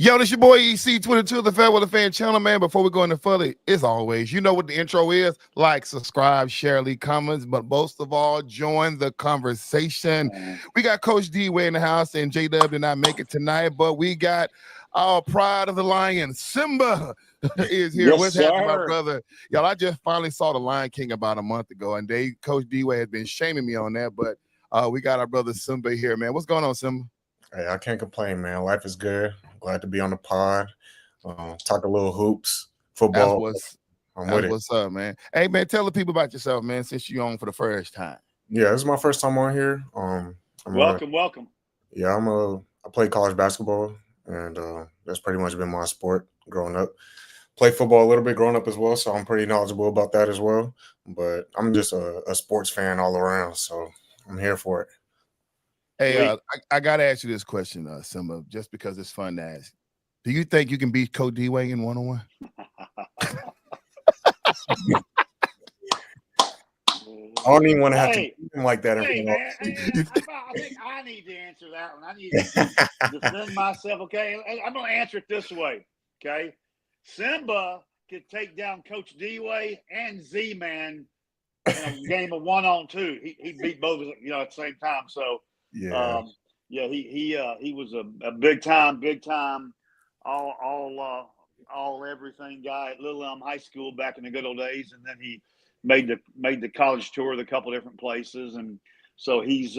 Yo, this your boy EC22, the FairWeather Fan channel, man. Before we go any further, as always, you know what the intro is. Like, subscribe, share, leave comments, but most of all, join the conversation. We got Coach D-Way in the house, and J-Dub did not make it tonight, but we got our pride of the Lion, Simba, is here. Yes, What's happening, my sir. brother? Y'all, I just finally saw The Lion King about a month ago, and Coach D-Way has been shaming me on that, but we got our brother Simba here, man. What's going on, Simba? Hey, I can't complain, man. Life is good. Glad to be on the pod. Talk a little hoops, football. That's what's up, man. Hey, man, tell the people about yourself, man, since you're on for the first time. Yeah, this is my first time on here. Welcome. Yeah, I play college basketball, and that's pretty much been my sport growing up. Played football a little bit growing up as well, so I'm pretty knowledgeable about that as well. But I'm just a sports fan all around, so I'm here for it. Hey, I got to ask you this question, Simba, just because it's fun to ask. Do you think you can beat Coach D-Way in one-on-one? I don't even want to have to do him like that. Hey, man, I think I need to answer that one. I need to defend myself, okay? I'm going to answer it this way, okay? Simba could take down Coach D-Way and Z-Man in a game of 1-on-2. He beat both of them, at the same time. So, yeah, he was a big time, all everything guy at Little Elm High School back in the good old days, and then he made the college tour of a couple different places, and so he's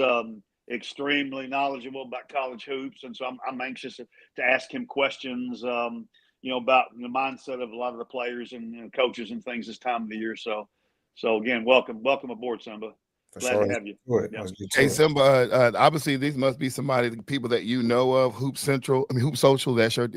extremely knowledgeable about college hoops, and so I'm anxious to ask him questions, about the mindset of a lot of the players and coaches and things this time of the year. So again, welcome aboard, Simba. Glad to have you. Yeah. Hey, Simba, obviously these must be people that you know of. Hoop Social. That's your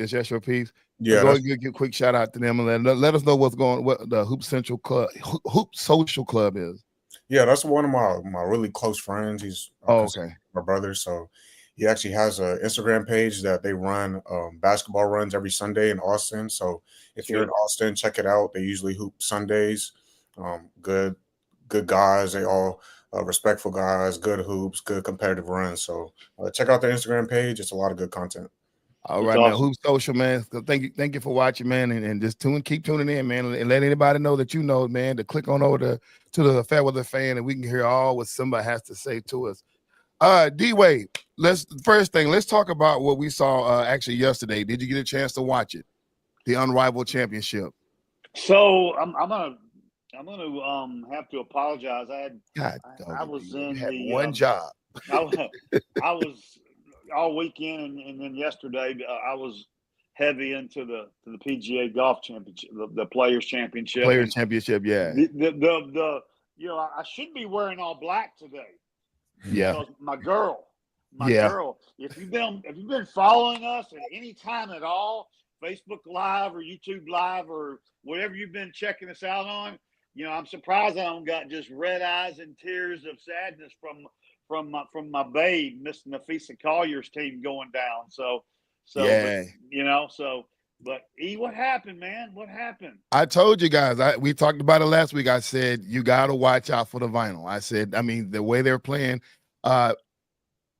piece. Yeah. Go and give a quick shout out to them and let us know what the Hoop Central Club, Hoop Social Club is. Yeah, that's one of my really close friends. He's okay, my brother. So he actually has an Instagram page that they run basketball runs every Sunday in Austin. So if you're in Austin, check it out. They usually hoop Sundays. Good guys. They all respectful guys, good hoops, good competitive runs. So check out their Instagram page. It's a lot of good content. All right, man. Hoop Social, man. So thank you for watching, man, and just keep tuning in, man, and let anybody know that you know, man, to click on over to the FairWeather Fan, and we can hear all what somebody has to say to us. D-Way, let's talk about what we saw actually yesterday. Did you get a chance to watch it? The Unrivaled Championship. So I'm gonna have to apologize. I was in one job. I was all weekend, and then yesterday I was heavy into the PGA Golf Championship, the Players Championship. Yeah. I should be wearing all black today. Yeah. Because my girl. If you've been following us at any time at all, Facebook Live or YouTube Live or whatever you've been checking us out on, I'm surprised I don't got just red eyes and tears of sadness from my babe, Miss Nafisa Collier's team going down. Yeah. But what happened, man? What happened? I told you guys, we talked about it last week. I said, you got to watch out for the vinyl. I said, the way they're playing, I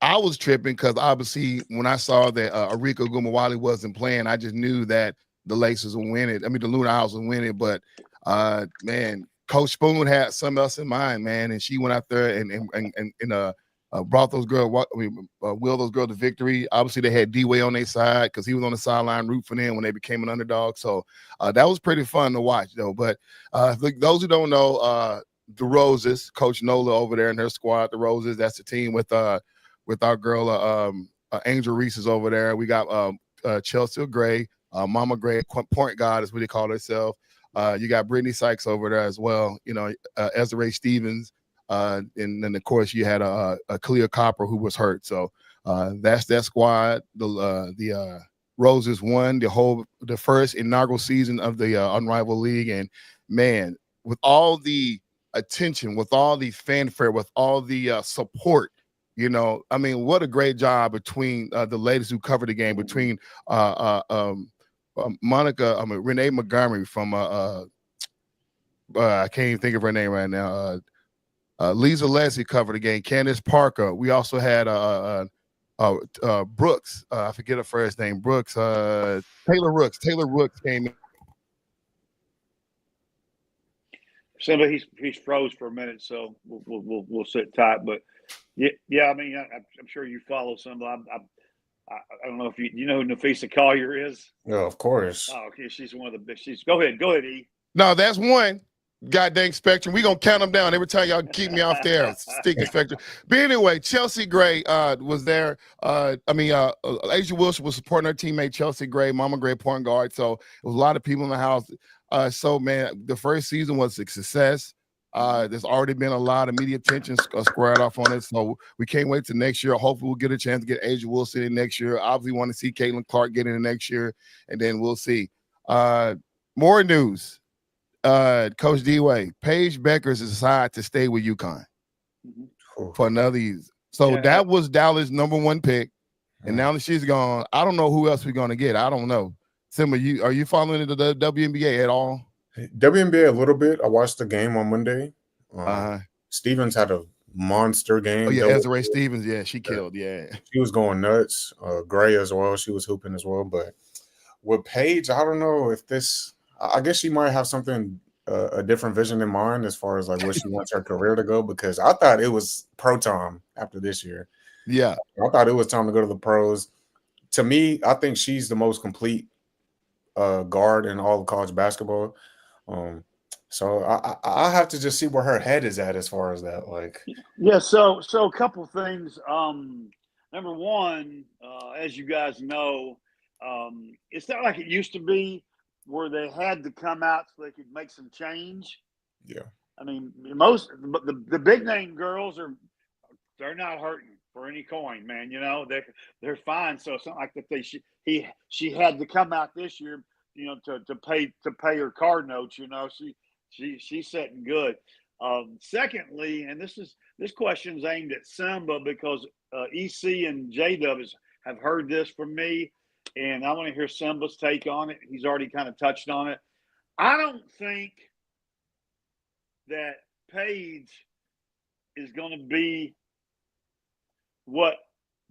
was tripping because obviously when I saw that Arika Gumawali wasn't playing, I just knew that the Laces would win it. The Lunar Owls would win it. But, man, Coach Spoon had something else in mind, man, and she went out there and brought those girls, will those girls to victory. Obviously, they had D-Way on their side because he was on the sideline rooting for them when they became an underdog. So that was pretty fun to watch, though. But those who don't know, the Roses, Coach Nola over there and her squad, the Roses, that's the team with our girl Angel Reese is over there. We got Chelsea Gray, Mama Gray, point guard is what they call herself. You got Brittany Sykes over there as well. Ezra Ray Stevens. And then of course you had a Cleo Copper who was hurt. So that's that squad. The Roses won the first inaugural season of the Unrivaled League, and man, with all the attention, with all the fanfare, with all the support, what a great job between the ladies who covered the game, between Renee Montgomery from I can't even think of her name right now. Lisa Leslie covered the game. Candace Parker. We also had Brooks. I forget her first name. Brooks. Taylor Rooks. Taylor Rooks came in. Simba, he's froze for a minute, so we'll sit tight. But yeah. I mean, I'm sure you follow Simba. I don't know if you know who Nafisa Collier is. Yeah, of course. Oh, okay. She's one of the big. Go ahead, E. No, that's one. God dang Spectrum. We're going to count them down every time y'all keep me off there. Stinking Spectrum. But anyway, Chelsea Gray was there. Asia Wilson was supporting her teammate Chelsea Gray, Mama Gray point guard. So it was a lot of people in the house. So, man, the first season was a success. There's already been a lot of media attention squared off on it. So we can't wait till next year. Hopefully we'll get a chance to get Asia Wilson in next year. Obviously want to see Caitlin Clark get in next year, and then we'll see. More news. Coach D-Way, Paige Beckers decided to stay with UConn for another year. So that was Dallas' #1 pick. And now that she's gone, I don't know who else we're going to get. I don't know. Simba, are you following the WNBA at all? WNBA a little bit. I watched the game on Monday. Stevens had a monster game. Oh, yeah, Ezra Stevens. Yeah, she killed. Yeah. She was going nuts. Gray as well. She was hooping as well. But with Paige, I don't know if this – I guess she might have something, a different vision in mind as far as like where she wants her career to go, because I thought it was pro time after this year. Yeah. I thought it was time to go to the pros. To me, I think she's the most complete guard in all of college basketball. So I have to just see where her head is at as far as that. Like, yeah. So a couple things. Number one, as you guys know, it's not like it used to be, where they had to come out so they could make some change. Yeah. I mean, the big name girls they're not hurting for any coin, man. You know, they're fine. So it's not like that she had to come out this year, you know, to pay her card notes, you know. She's sitting good. Secondly, and this question's aimed at Simba, because EC and J-Dub have heard this from me. And I want to hear Simba's take on it. He's already kind of touched on it. I don't think that Paige is going to be what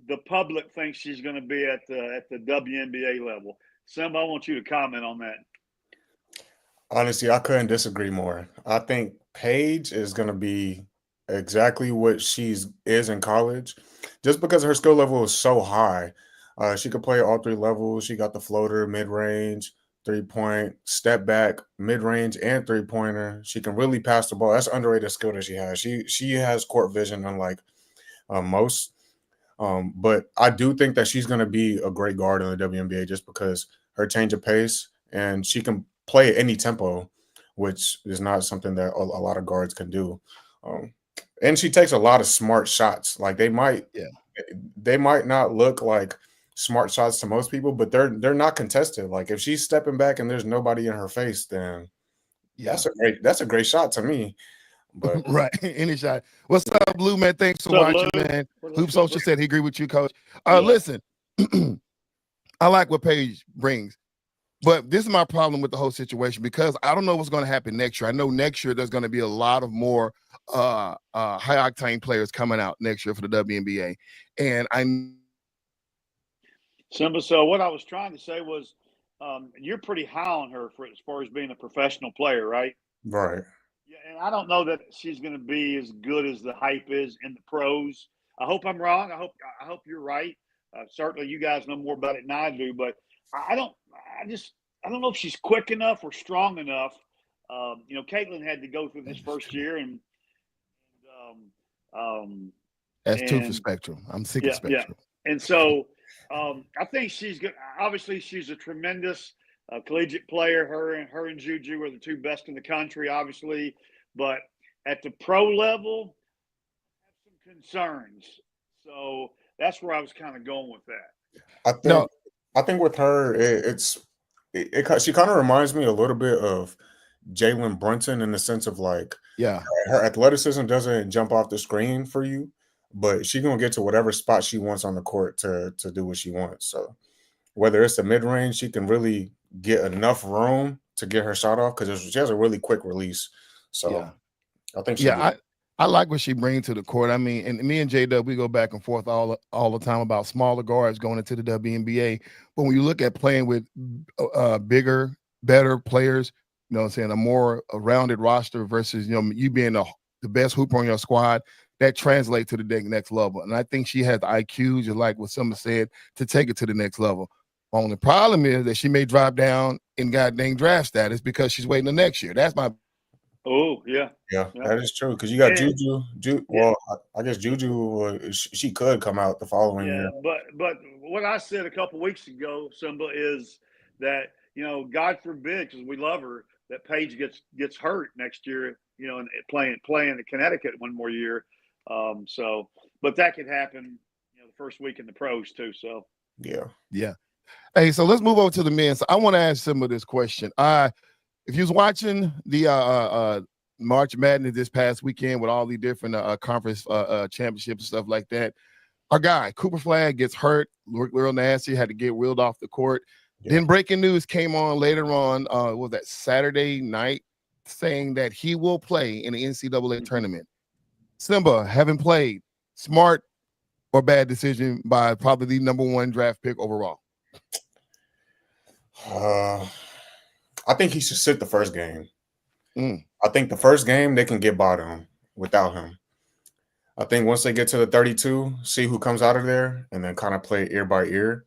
the public thinks she's going to be at the WNBA level. Simba, I want you to comment on that. Honestly, I couldn't disagree more. I think Paige is going to be exactly what she is in college, just because her skill level is so high. She could play all three levels. She got the floater, mid-range, three-point, step back, mid-range, and three-pointer. She can really pass the ball. That's an underrated skill that she has. She has court vision, unlike most. But I do think that she's going to be a great guard in the WNBA, just because her change of pace, and she can play at any tempo, which is not something that a lot of guards can do. And she takes a lot of smart shots. Like they might not look like smart shots to most people, but they're not contested. Like if she's stepping back and there's nobody in her face, then that's a great shot to me. But right, any shot. What's up, Blue man? Thanks for watching, man. Hoop Social said he agree with you, Coach. Listen, I like what Paige brings, but this is my problem with the whole situation, because I don't know what's going to happen next year. I know next year there's going to be a lot of more high octane players coming out next year for the WNBA, and Simba, so what I was trying to say was, you're pretty high on her as far as being a professional player, right? Right. Yeah, and I don't know that she's going to be as good as the hype is in the pros. I hope I'm wrong. I hope you're right. Certainly, you guys know more about it than I do, but I don't know if she's quick enough or strong enough. You know, Caitlin had to go through this first year, and that's two for Spectrum. I'm sick of Spectrum. Yeah. And so I think she's good. Obviously, she's a tremendous collegiate player. Her and Juju are the two best in the country, obviously. But at the pro level, I have some concerns. So that's where I was kind of going with that. I think with her, she kind of reminds me a little bit of Jalen Brunson, in the sense of like, her athleticism doesn't jump off the screen for you, but she's gonna get to whatever spot she wants on the court to do what she wants. So whether it's the mid range, she can really get enough room to get her shot off, because she has a really quick release. So I think I like what she brings to the court. I mean, and me and J Dub, we go back and forth all the time about smaller guards going into the WNBA. But when you look at playing with bigger, better players, you know what I'm saying, a more rounded roster versus, you know, you being the best hooper on your squad, that translates to the next level. And I think she has the IQ, just like what someone said, to take it to the next level. Only problem is that she may drop down in goddamn draft status because she's waiting the next year. That's my. Oh, yeah. Yeah, Yeah. that is true. Because you got And, Juju. Well, I guess Juju, she could come out the following yeah, year. but what I said a couple weeks ago, Simba, is that, you know, God forbid, because we love her, that Paige gets hurt next year, you know, and playing in Connecticut one more year. So, but that could happen, you know, the first week in the pros too. So, Yeah. Hey, so let's move over to the men. So I want to ask Simba this question. If you was watching the March Madness this past weekend with all the different conference championships and stuff like that, our guy Cooper Flagg gets hurt, looked real nasty, had to get wheeled off the court. Yeah. Then breaking news came on later on, was that Saturday night, saying that he will play in the NCAA tournament. Simba, having played, smart or bad decision by probably the number one draft pick overall? I think he should sit the first game. Mm. I think the first game they can get by him without him. I think once they get to the 32, see who comes out of there, and then kind of play ear by ear.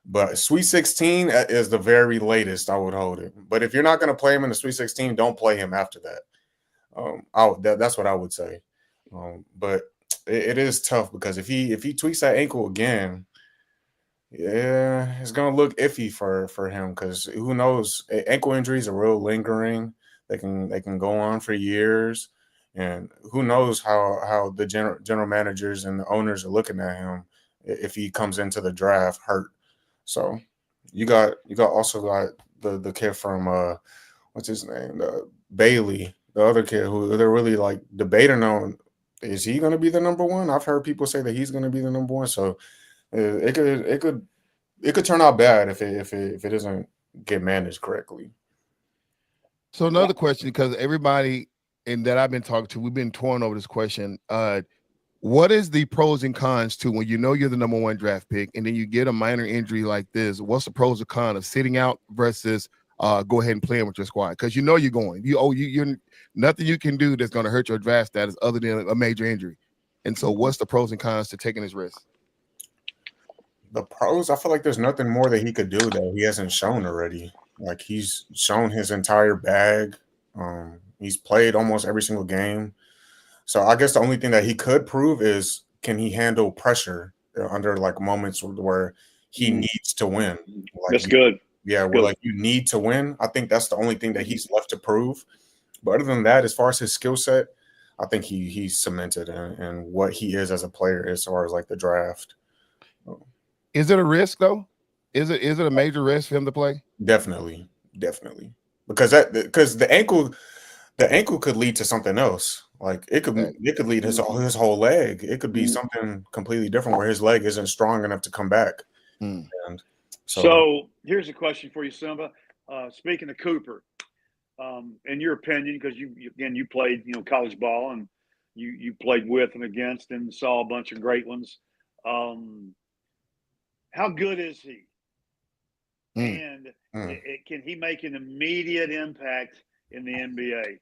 But Sweet 16 is the very latest I would hold it. But if you're not going to play him in the Sweet 16, don't play him after that. That's what I would say. But it is tough because if he tweaks that ankle again, yeah, it's gonna look iffy for him because who knows? Ankle injuries are real lingering. They can go on for years, and who knows how the general managers and the owners are looking at him if he comes into the draft hurt. So you also got the kid from what's his name, Bailey, the other kid who they're really like debating on. Is he going to be the number one? I've heard people say that he's going to be the number one. So it could turn out bad if it doesn't get managed correctly. So another question, because everybody that I've been talking to, we've been torn over this question. What is the pros and cons to when you know you're the number one draft pick and then you get a minor injury like this? What's the pros and cons of sitting out versus go ahead and playing with your squad? Because you know you're going. You're nothing you can do that's going to hurt your draft status other than a major injury. And so, what's the pros and cons to taking this risk? The pros, I feel like there's nothing more that he could do that he hasn't shown already. Like he's shown his entire bag. He's played almost every single game. So I guess the only thing that he could prove is can he handle pressure under like moments where he needs to win. Like, that's good. Yeah, where like you need to win. I think that's the only thing that he's left to prove. But other than that, as far as his skill set, I think he's cemented in what he is as a player as far as like the draft. Is it a risk though? Is it a major risk for him to play? Definitely, because the ankle could lead to something else. Like it could lead his whole leg. It could be something completely different where his leg isn't strong enough to come back. And so here's a question for you, Simba. Speaking of Cooper, in your opinion, because you played college ball and you played with and against and saw a bunch of great ones. How good is he? And can he make an immediate impact in the NBA?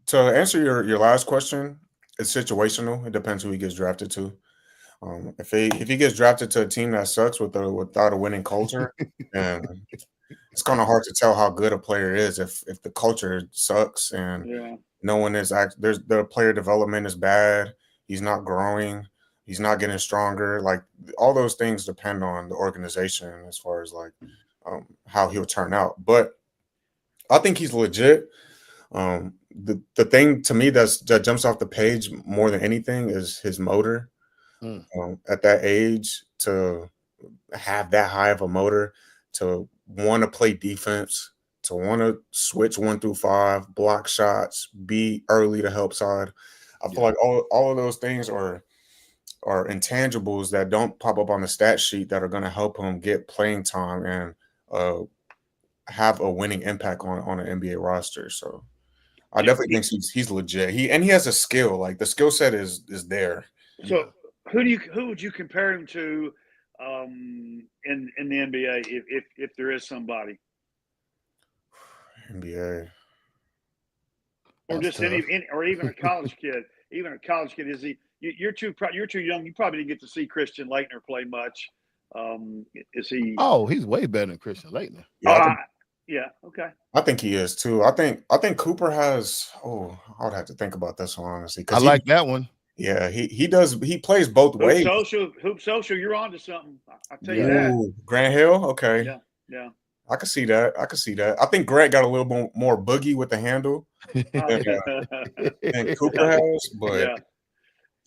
To answer your last question, it's situational. It depends who he gets drafted to. If he gets drafted to a team that sucks without a winning culture, and it's kind of hard to tell how good a player is if the culture sucks and no one is the player development is bad. He's not growing. He's not getting stronger. Like all those things depend on the organization as far as like how he'll turn out. But I think he's legit. The thing to me that jumps off the page more than anything is his motor. At that age, to have that high of a motor, to want to play defense, to want to switch 1 through 5, block shots, be early to help side. I feel like all of those things are intangibles that don't pop up on the stat sheet that are going to help him get playing time and have a winning impact on an NBA roster. So I definitely think he's legit. He has a skill. Like the skill set is there. So who would you compare him to in the NBA if there is somebody? NBA. Or That's just tough. or even a college kid. Even a college kid, is he? You're too young. You probably didn't get to see Christian Laettner play much. Is he? Oh, he's way better than Christian Laettner. Yeah, yeah. Okay. I think he is too. I think Cooper has. Oh, I would have to think about this one honestly. I like that one. Yeah, he does. He plays both ways. Hoop social. You're on to something. I tell you that. Grant Hill. Okay. Yeah. Yeah. I can see that. I think Grant got a little more boogie with the handle than Cooper has, but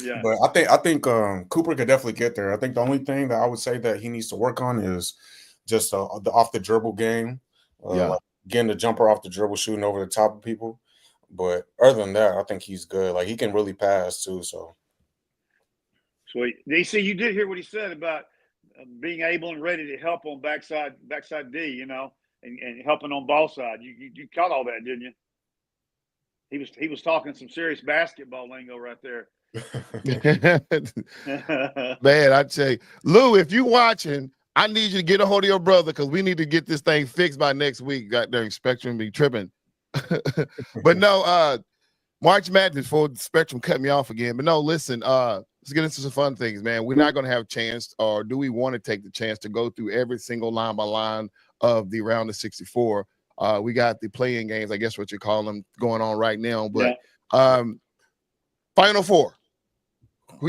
yeah. But I think Cooper could definitely get there. I think the only thing that I would say that he needs to work on is just the off the dribble game. Like getting the jumper off the dribble, shooting over the top of people. But other than that, I think he's good. Like he can really pass too. So sweet. DC, you did hear what he said about being able and ready to help on backside D, you know, and helping on ball side. You caught all that, didn't you? He was talking some serious basketball lingo right there. Man, I tell you, Lou, if you watching, I need you to get a hold of your brother because we need to get this thing fixed by next week. Got there, Spectrum be tripping. But no, March Madness for Spectrum cut me off again. But no, listen, let's get into some fun things, man. We're not going to have a chance, or do we want to take the chance to go through every single line by line of the round of 64? We got the playing games, I guess what you call them, going on right now. But Final Four. Who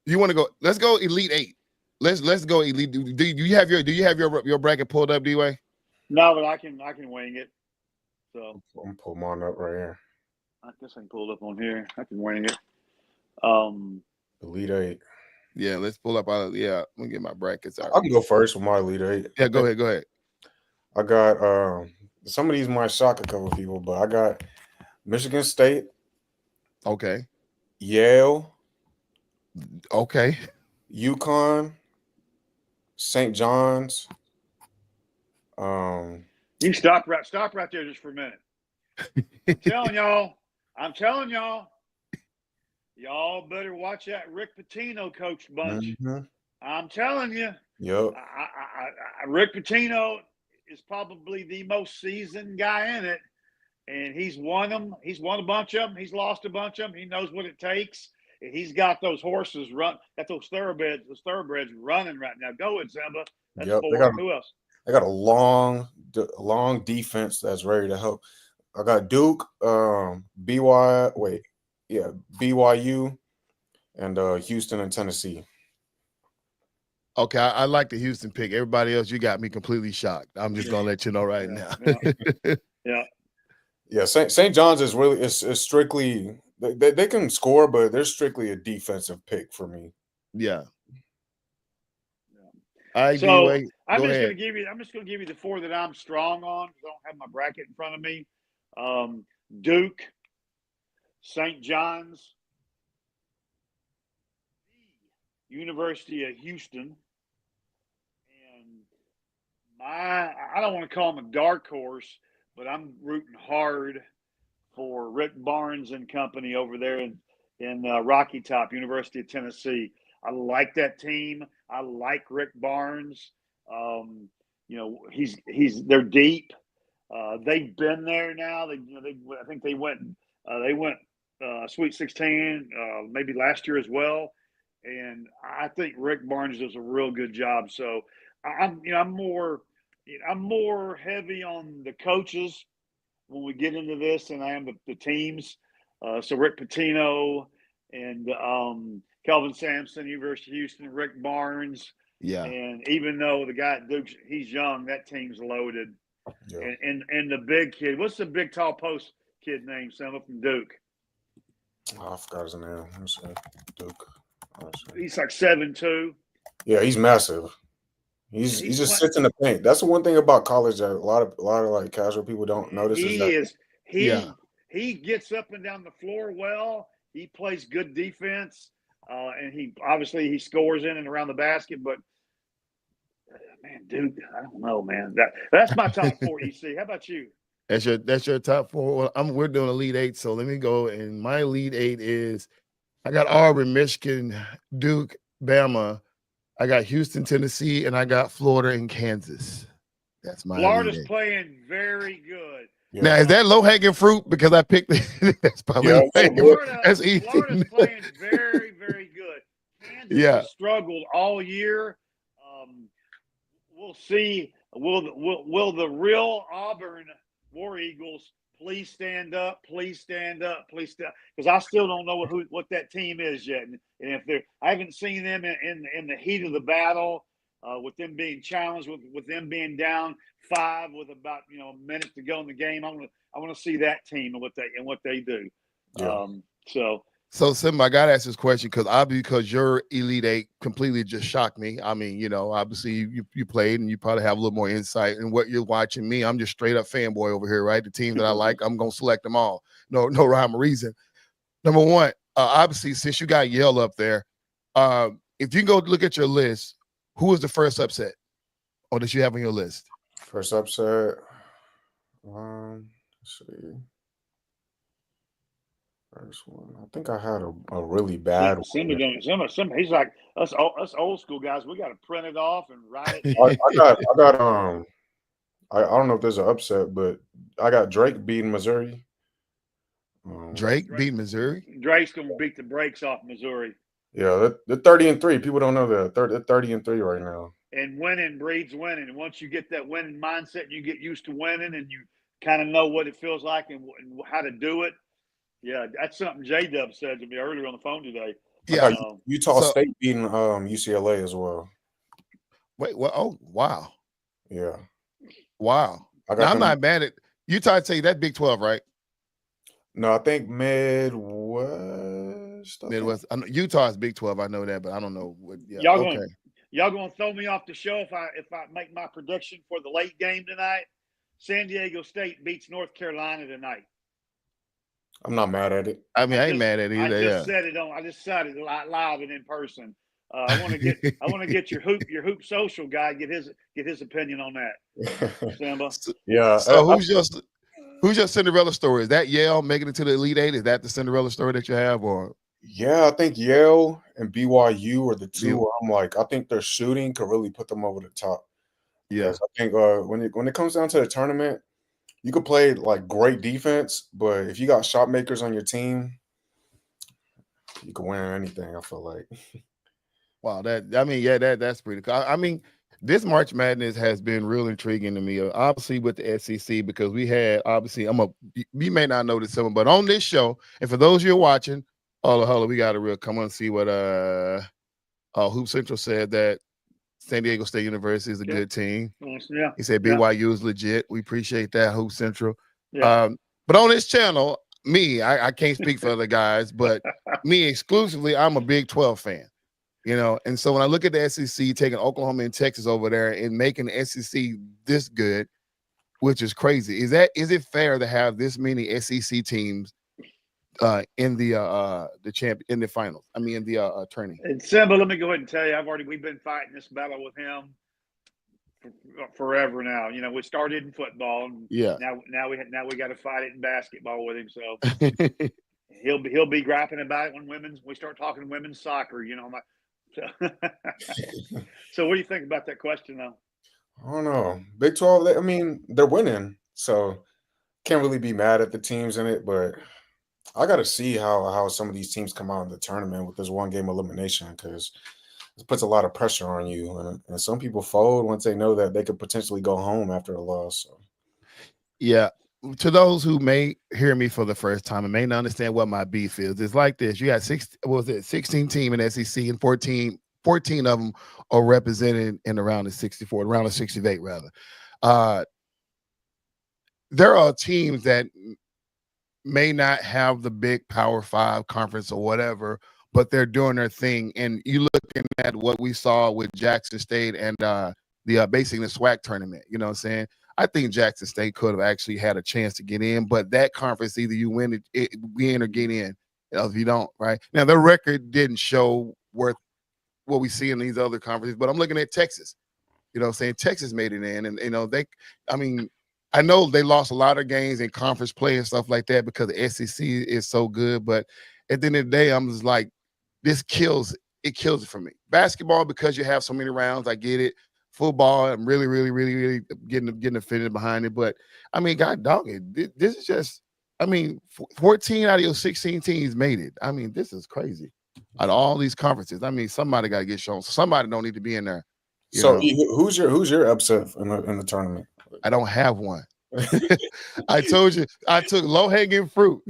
you want to go? Let's go Elite Eight. Let's go Elite. Do you have your bracket pulled up, D-Way? No, but I can wing it. So I'm gonna pull mine up right here. I guess I can pull it up on here. I can wing it. Elite Eight. Yeah, let's pull up. Let me get my brackets out. I can go first with my Elite Eight. Yeah, go ahead. I got some of these might shock a couple of people, but I got Michigan State. Okay. Yale. Okay. UConn. St. John's. You can stop right there just for a minute. I'm telling y'all, y'all better watch that Rick Pitino coached bunch. Mm-hmm. I'm telling you. Yep. Rick Pitino is probably the most seasoned guy in it, and he's won them. He's won a bunch of them. He's lost a bunch of them. He knows what it takes. He's got those horses got those thoroughbreds running right now. Go ahead, Zamba. That's four. Who else? They got a long defense that's ready to help. I got Duke, BYU, and Houston and Tennessee. Okay, I like the Houston pick. Everybody else, you got me completely shocked. I'm just gonna let you know right now. Yeah. St. John's is really is strictly they can score, but they're strictly a defensive pick for me. Yeah. I'm just gonna give you the four that I'm strong on. I don't have my bracket in front of me. Duke, St. John's, University of Houston, and I don't want to call them a dark horse, but I'm rooting hard for Rick Barnes and company over there in Rocky Top, University of Tennessee. I like that team. I like Rick Barnes. They're deep. They've been there now. I think they went Sweet 16 maybe last year as well. And I think Rick Barnes does a real good job. So I'm more heavy on the coaches when we get into this than I am the teams. So Rick Pitino and Kelvin Sampson, University of Houston, Rick Barnes. Yeah. And even though the guy at Duke, he's young, that team's loaded. Yeah. And the big kid, what's the big tall post kid name? Some from Duke. Oh, I forgot his name. I'm sorry. Duke. He's like 7'2". Yeah, he's massive. He just sits in the paint. That's the one thing about college that a lot of like casual people don't notice. He gets up and down the floor well. He plays good defense, and he scores in and around the basket. But man, dude, I don't know, man. That's my top four. EC. How about you? That's your top four. Well, we're doing Elite Eight, so let me go. And my Elite Eight is I got Auburn, Michigan, Duke, Bama. I got Houston, Tennessee, and I got Florida and Kansas. That's my Florida's Elite Eight. playing very good. Yeah. Now, is that low hanging fruit? Because I picked that's probably Yeah, that's easy. Florida's playing very, very good. Kansas has struggled all year. We'll see. Will the real Auburn War Eagles please stand up? Please stand up. Please stand up. Because I still don't know what that team is yet. And if I haven't seen them in the heat of the battle, with them being challenged, with them being down 5 with about a minute to go in the game. I want to see that team and what they do. Yeah. So Simba, I gotta ask this question because your Elite Eight completely just shocked me. I mean, obviously you played and you probably have a little more insight in what you're watching. Me, I'm just straight up fanboy over here, right? The teams that I like, I'm gonna select them all. No rhyme or reason. Number one, obviously, since you got Yale up there, if you can go look at your list, who was the first upset or that you have on your list? First upset. Let's see. First one. I think I had a really bad one. Simba, he's like us old school guys. We got to print it off and write it. I got I don't know if there's an upset, but I got Drake beating Missouri. Drake beat Missouri. Drake's gonna beat the brakes off Missouri. Yeah, they're 30-3. People don't know that. They're 30-3 right now. And winning breeds winning. And once you get that winning mindset, you get used to winning, and you kind of know what it feels like and how to do it. Yeah, that's something J-Dub said to me earlier on the phone today. Yeah, Utah State beating UCLA as well. Wait, what? Oh, wow. Yeah. Wow. I'm not mad at Utah State. That Big 12, right? No, I think Midwest. Midwest. I know Utah is Big 12. I know that, but I don't know what. Yeah, y'all gonna throw me off the show if I make my prediction for the late game tonight? San Diego State beats North Carolina tonight. I'm not mad at it. I mean, I ain't mad at it either. I just said it live and in person. I want to get your hoop social guy get his opinion on that. Samba. Yeah. So who's your Cinderella story? Is that Yale making it to the Elite Eight? Is that the Cinderella story that you have, or? Yeah, I think Yale and BYU are the two where I'm like, I think their shooting could really put them over the top. Yes, I think when it comes down to the tournament, you could play like great defense, but if you got shot makers on your team, you can win anything. I feel like. Wow, that's pretty cool. I mean, this March Madness has been real intriguing to me. Obviously, with the SEC, because we had you may not know this, but on this show, and for those you're watching, hold on, we got to come on and see what Hoop Central said that San Diego State University is a good team. Yeah. He said BYU is legit. We appreciate that, Hoop Central. Yeah. But on this channel, I can't speak for other guys, but me exclusively, I'm a Big 12 fan. And so when I look at the SEC taking Oklahoma and Texas over there and making the SEC this good, which is crazy, is it fair to have this many SEC teams in the finals? I mean, in the tourney. And Simba, let me go ahead and tell you, we've been fighting this battle with him forever now. We started in football, and now we got to fight it in basketball with him. So he'll be griping about it when we start talking women's soccer. So what do you think about that question, though? I don't know. Big 12, they're winning, so can't really be mad at the teams in it, but I got to see how some of these teams come out in the tournament with this one-game elimination, because it puts a lot of pressure on you, and some people fold once they know that they could potentially go home after a loss. So. Yeah. To those who may hear me for the first time and may not understand what my beef is, it's like this. You got 16 team in SEC, and 14 of them are represented in around the 64, around the 68 rather. There are teams that may not have the big Power 5 conference or whatever, but they're doing their thing. And you looking at what we saw with Jackson State and basically the SWAC tournament, you know what I'm saying? I think Jackson State could have actually had a chance to get in, but that conference, either you win or get in. If you don't, right? Now, their record didn't show worth what we see in these other conferences, but I'm looking at Texas. You know what I'm saying? Texas made it in, and I know they lost a lot of games in conference play and stuff like that because the SEC is so good. But at the end of the day, I'm just like, this kills it for me. Basketball, because you have so many rounds, I get it. Football, I'm really, really, really, really getting offended behind it. But I mean, God dog it. This is just, I mean, 14 out of your 16 teams made it. I mean, this is crazy. Out of all these conferences, I mean, somebody got to get shown. Somebody don't need to be in there. So who's your upset in the tournament? I don't have one. I told you I took low hanging fruit.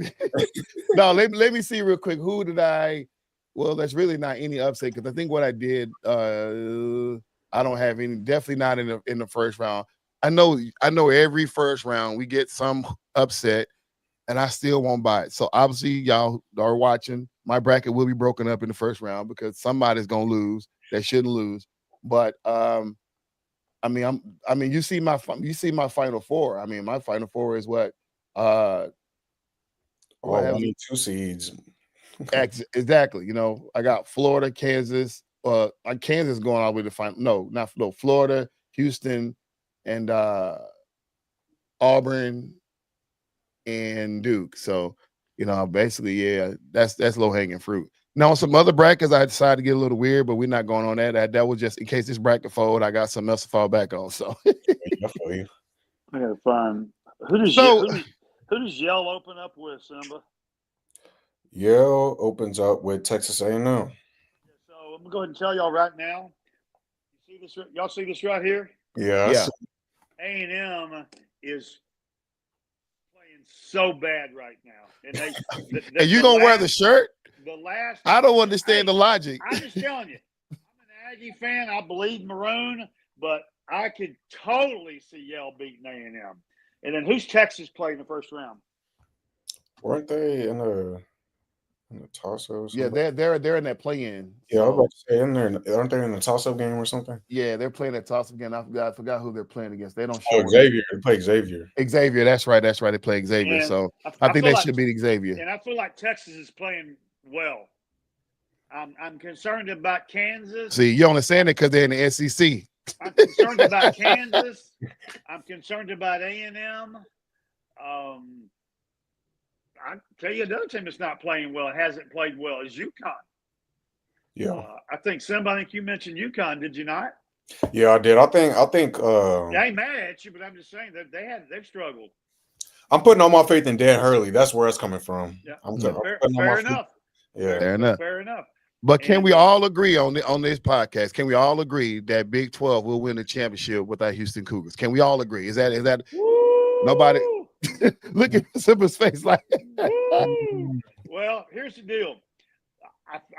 No, let me see real quick. Who did I? Well, that's really not any upset because I think what I did. I don't have any. Definitely not in the first round. I know every first round we get some upset, and I still won't buy it. So obviously, y'all are watching. My bracket will be broken up in the first round because somebody's gonna lose that shouldn't lose. But I mean, you see my final four. I mean, my final four is what? I need 2 seeds. Exactly. I got Florida, Kansas. Kansas going all the way to final. No, Florida, Houston, and Auburn and Duke. So, basically, yeah, that's low hanging fruit. Now, on some other brackets, I decided to get a little weird, but we're not going on that. That was just in case this bracket fold. I got something else to fall back on. So, I gotta find who does Yale open up with, Simba? Yale opens up with Texas A&M. So I'm gonna go ahead and tell y'all right now. You see this? Y'all see this right here? Yeah. A&M is playing so bad right now, and and you gonna wear the shirt? I don't understand the logic. I'm just telling you. I'm an Aggie fan. I bleed maroon, but I could totally see Yale beating A&M. And then who's Texas playing the first round? Weren't they in the toss-up? Yeah, they're in that play-in. Yeah, I was about to say aren't they in the toss-up game or something? Yeah, they're playing that toss-up game. I forgot who they're playing against. They don't show Xavier. They play Xavier. Xavier, that's right. They play Xavier. And so I think they should beat Xavier. And I feel like Texas is playing well. I'm concerned about Kansas. See, you only saying it because they're in the SEC. I'm concerned about Kansas. I'm concerned about A&M. I tell you, another team that's not playing well, hasn't played well, is UConn. Yeah, I think you mentioned UConn, did you not? Yeah, I did. I think. I ain't mad at you, but I'm just saying that they've struggled. I'm putting all my faith in Dan Hurley. That's where it's coming from. Yeah, fair enough. Yeah, fair enough. But can we all agree on this podcast? Can we all agree that Big 12 will win the championship with our Houston Cougars? Can we all agree? Is that Woo! Nobody? Look at Simba's face like. Well, here's the deal.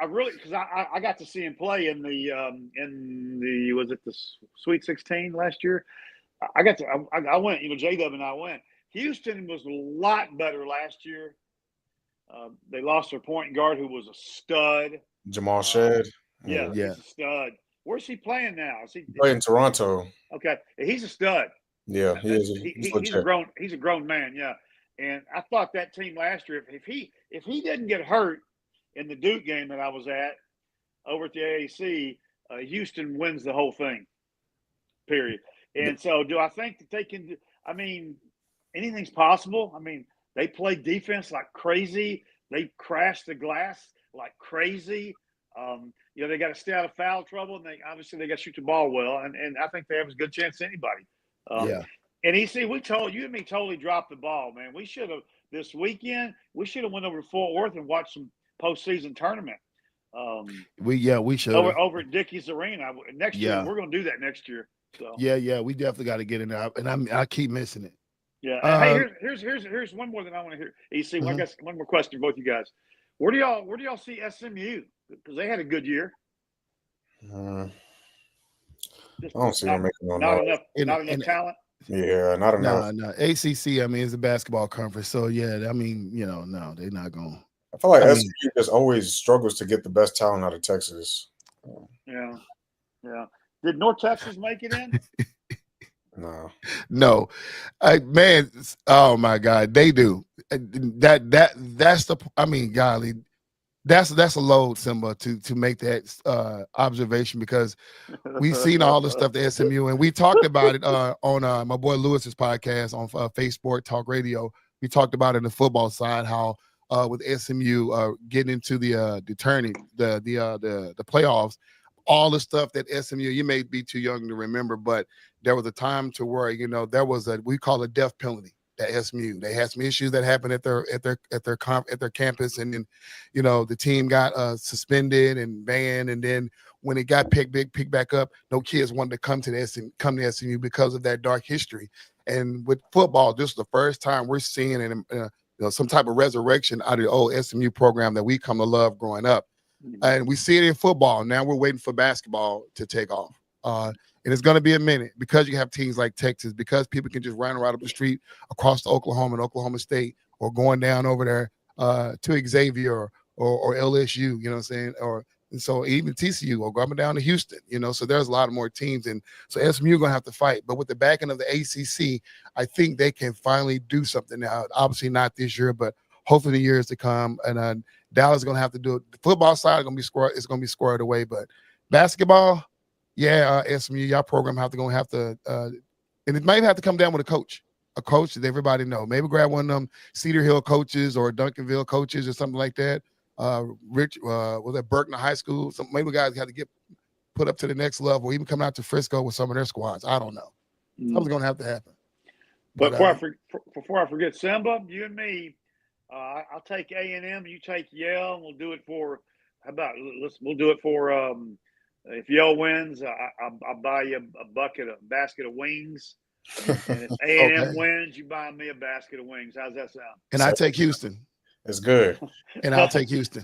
I really, because I got to see him play in the was it the Sweet 16 last year? I went. J-Dub and I went. Houston was a lot better last year. They lost their point guard who was a stud. Jamal Shedd. Yeah, he's a stud. Where's he playing now? Is he playing in Toronto? Okay, he's a stud. Yeah, he is. He's a grown man. Yeah, and I thought that team last year, if he didn't get hurt in the Duke game that I was at over at the AAC, Houston wins the whole thing. Period. And so, do I think that they can? I mean, anything's possible. I mean, they play defense like crazy. They crash the glass like crazy. They got to stay out of foul trouble, and they got to shoot the ball well. And I think they have as good a chance as anybody. And EC, you and me totally dropped the ball, man. We should have this weekend. We should have went over to Fort Worth and watched some postseason tournament. We should over at Dickies Arena next year. We're going to do that next year. So we definitely got to get in there, and I keep missing it. Yeah. Hey, here's one more that I want to hear. EC, I guess one more question for both you guys. Where do y'all see SMU? Because they had a good year. I don't see them making not enough talent. Yeah, not enough. No. ACC, I mean, it's a basketball conference, so yeah. I mean, no, they're not going. I feel like SMU just always struggles to get the best talent out of Texas. Yeah. Did North Texas make it in? No. Man, oh my God, they do. That's the. I mean, golly, That's a load, Simba, to make that observation, because we've seen all the stuff at SMU, and we talked about it on my boy Lewis's podcast on Facebook Talk Radio. We talked about it in the football side, how with SMU getting into the tourney, the playoffs, all the stuff that SMU, you may be too young to remember, but there was a time to where, there was we call it death penalty at SMU. They had some issues that happened at their campus, and then, the team got suspended and banned, and then when it got picked back up, no kids wanted to come to SMU because of that dark history. And with football, this is the first time we're seeing some type of resurrection out of the old SMU program that we come to love growing up. And we see it in football. Now we're waiting for basketball to take off. And it's going to be a minute, because you have teams like Texas, because people can just run right up the street across to Oklahoma and Oklahoma State, or going down over there to Xavier or LSU, you know what I'm saying? And so even TCU, or going down to Houston, so there's a lot of more teams. And so SMU going to have to fight. But with the backing of the ACC, I think they can finally do something now. Obviously not this year, but hopefully in the years to come. And Dallas is going to have to do it. The football side is going to be squared away. But basketball, SMU, y'all program going to have to, and it might have to come down with a coach that everybody know. Maybe grab one of them Cedar Hill coaches or Duncanville coaches or something like that. Rich, was at Berkner High School. Maybe guys got to get put up to the next level, even come out to Frisco with some of their squads. I don't know. Something's going to have to happen. But before I forget, Simba, you and me, I'll take A&M, you take Yale, and we'll do it for. How about we'll do it for. If Yale wins, I'll buy you a basket of wings. And if A&M wins, you buy me a basket of wings. How's that sound? And I take Houston. It's good. And I'll take Houston.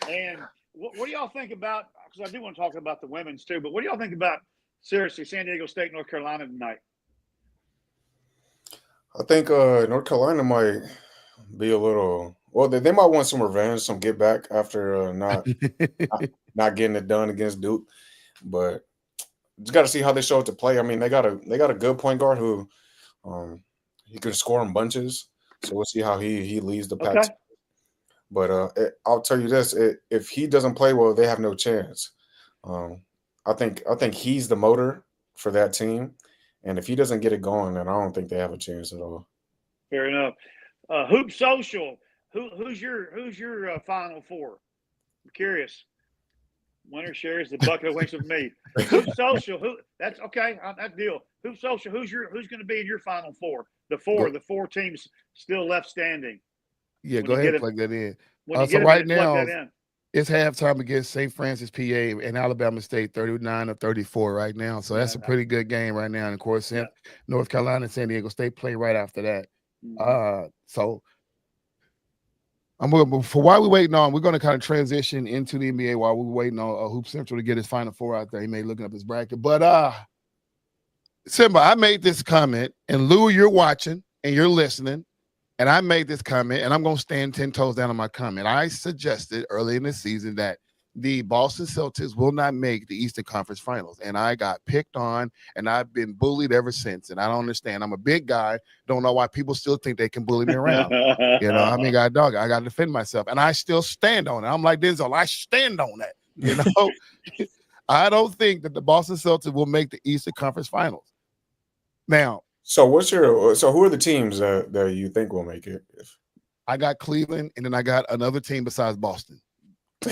And what do y'all think about? Because I do want to talk about the women's too. But what do y'all think about, seriously, San Diego State, North Carolina tonight? I think North Carolina might be a little. Well, they might want some revenge, some get back after not getting it done against Duke. But just got to see how they show up to play. I mean, they got a good point guard who he can score in bunches. So we'll see how he leads the pack. Okay. But I'll tell you this: if he doesn't play well, they have no chance. I think he's the motor for that team, and if he doesn't get it going, then I don't think they have a chance at all. Fair enough. Hoop Social. Who's your Final Four? I'm curious. Winner shares the bucket of wings with me. Hoop Social. That's okay. That deal. Hoop Social. Who's going to be in your Final Four? The four teams still left standing. Yeah, go ahead and plug that in. So right now, it's halftime against St. Francis, PA, and Alabama State, 39-34 right now. So that's a pretty good game right now. And of course, North Carolina and San Diego State play right after that. So for while we're waiting on, we're going to kind of transition into the NBA while we're waiting on Hoop Central to get his Final Four out there. He may be looking up his bracket. But Simba, I made this comment, and Lou, you're watching and you're listening, and I made this comment, and I'm going to stand 10 toes down on my comment. I suggested early in the season that the Boston Celtics will not make the Eastern Conference Finals, and I got picked on, and I've been bullied ever since, and I don't understand. I'm a big guy. Don't know why people still think they can bully me around. I got to defend myself, and I still stand on it. I'm like Denzel. I stand on that. I don't think that the Boston Celtics will make the Eastern Conference Finals. Now, so who are the teams that you think will make it? I got Cleveland, and then I got another team besides Boston. I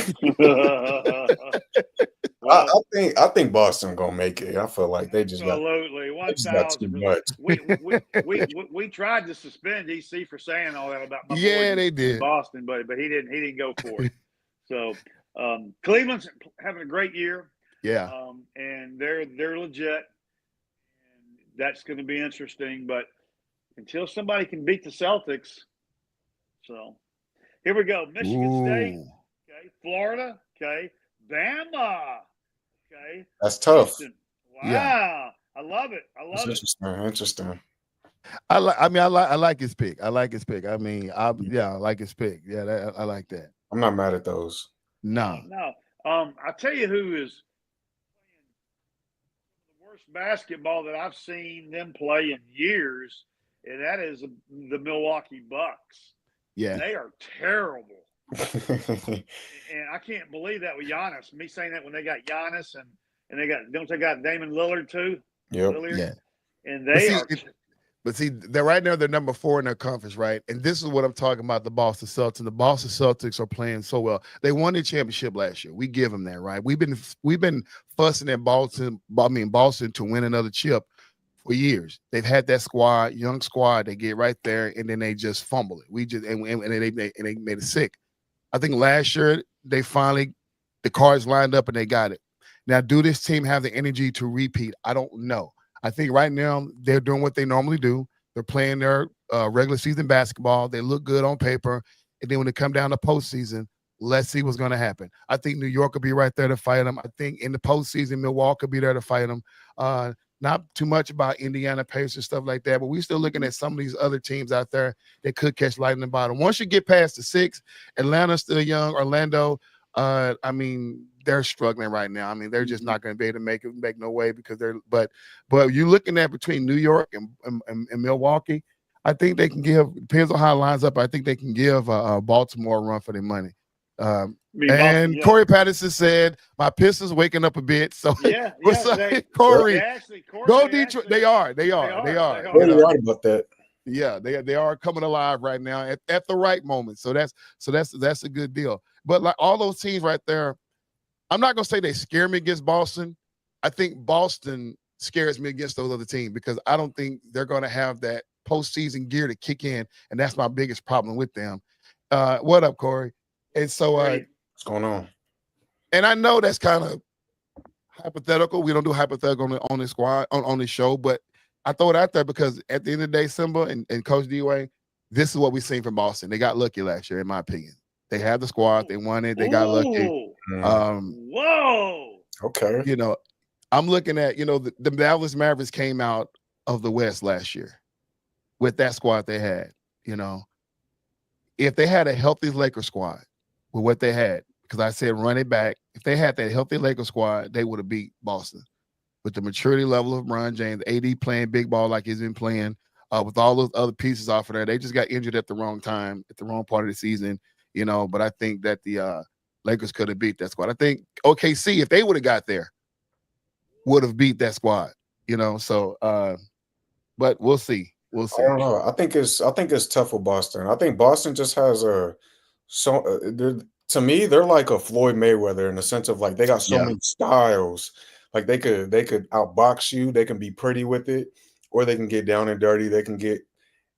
think Boston gonna make it. I feel like they just absolutely 1,000%. We tried to suspend DC for saying all that about my boy they did Boston, but he didn't go for it. So Cleveland's having a great year. Yeah, and they're legit. That's going to be interesting, but until somebody can beat the Celtics. So here we go. Michigan State, okay. Florida, okay. Bama, okay. That's tough. Houston. Wow. Yeah. I love it. Interesting. I like his pick. I like his pick. I like his pick. Yeah, I like that. I'm not mad at those. No. I'll tell you who is basketball that I've seen them play in years, and that is the Milwaukee Bucks. Yeah, they are terrible. And I can't believe that with Giannis. Me saying that when they got Giannis and they got Damon Lillard too? Yep. Lillard? Yeah. And But they see, are they're right now, they're number 4 in their conference, right? And this is what I'm talking about, the Boston Celtics. The Boston Celtics are playing so well. They won the championship last year. We give them that, right? We've been fussing at Boston to win another chip for years. They've had that squad, young squad. They get right there and then they just fumble it. We just and they made it sick. I think last year they finally the cards lined up and they got it. Now, do this team have the energy to repeat? I don't know. I think right now they're doing what they normally do. They're playing their regular season basketball. They look good on paper. And then when they come down to postseason, let's see what's going to happen. I think New York will be right there to fight them. I think in the postseason, Milwaukee will be there to fight them. Not too much about Indiana Pacers, stuff like that, but we're still looking at some of these other teams out there that could catch light in the bottom. Once you get past the 6, Atlanta's still young. Orlando, I mean, they're struggling right now. I mean, they're just not going to be able to make no way because but you're looking at between New York and Milwaukee, I think they can depends on how it lines up. I think they can give Baltimore a run for their money. And Corey Patterson said, "My Pistons waking up a bit." So Corey, go Detroit. They are. You're right about that. Yeah, they are coming alive right now at the right moment. So that's a good deal. But like all those teams right there, I'm not gonna say they scare me against Boston. I think Boston scares me against those other teams because I don't think they're gonna have that postseason gear to kick in, and that's my biggest problem with them. What up, Corey? And so what's going on? And I know that's kind of hypothetical. We don't do hypothetical on this squad on this show, but I throw it out there because at the end of the day, Simba and Coach D-Wayne, this is what we've seen from Boston. They got lucky last year, in my opinion. They had the squad, they won it, they got lucky. Whoa. Okay. You know, I'm looking at, the Dallas Mavericks came out of the West last year with that squad they had. If they had a healthy Lakers squad with what they had, because I said run it back, if they had that healthy Lakers squad, they would have beat Boston. With the maturity level of LeBron James, AD playing big ball like he's been playing, with all those other pieces off of there, they just got injured at the wrong time, at the wrong part of the season, But I think that the Lakers could have beat that squad. I think OKC, if they would have got there, would have beat that squad, So, but we'll see. We'll see. I don't know. I think it's tough with Boston. I think Boston just has to me, they're like a Floyd Mayweather in the sense of like they got so many styles. Like they could outbox you, they can be pretty with it, or they can get down and dirty, they can get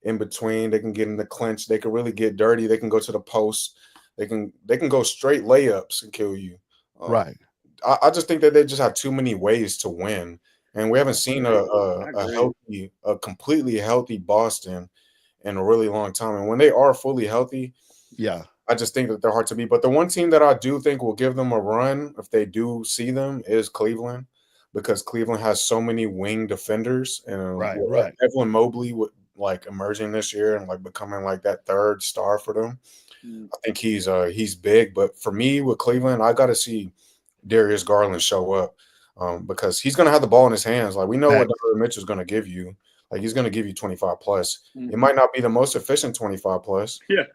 in between, they can get in the clinch, they can really get dirty, they can go to the post, they can go straight layups and kill you. Right. I just think that they just have too many ways to win. And we haven't seen a completely healthy Boston in a really long time. And when they are fully healthy, I just think that they're hard to beat. But the one team that I do think will give them a run if they do see them is Cleveland, because Cleveland has so many wing defenders. And right. Evan Mobley would like emerging this year and like becoming like that third star for them. I think he's big. But for me with Cleveland, I got to see Darius Garland show up. Because he's going to have the ball in his hands. Like we know what Donovan Mitchell's going to give you. Like he's going to give you 25 plus. It might not be the most efficient 25 plus. But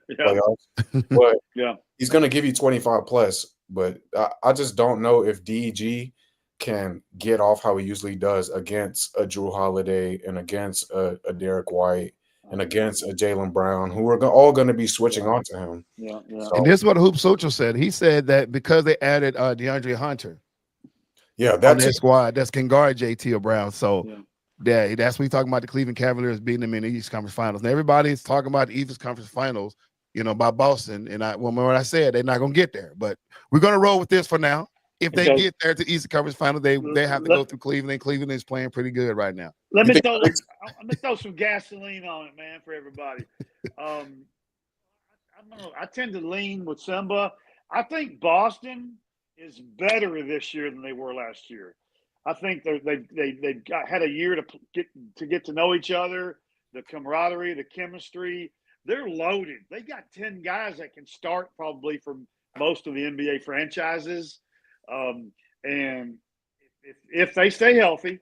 he's going to give you 25 plus. But I just don't know if DG can get off how he usually does against a Drew Holiday and against a Derek White and against a Jaylen Brown, who are all going to be switching onto him. So, and this is what Hoop Social said. He said that because they added DeAndre Hunter. That's that squad that can guard JT or Brown. So, that's what he's talking about. The Cleveland Cavaliers beating them in the East Conference Finals. And everybody's talking about the East Conference Finals, by Boston. And what I said, they're not going to get there. But we're going to roll with this for now. If they get there to the East Conference Finals, they have to go through Cleveland. Cleveland is playing pretty good right now. Let me throw some gasoline on it, man, for everybody. I tend to lean with Simba. I think Boston is better this year than they were last year. I think they had a year to get to know each other, the camaraderie, the chemistry. They're loaded. They got 10 guys that can start probably for most of the NBA franchises. And if they stay healthy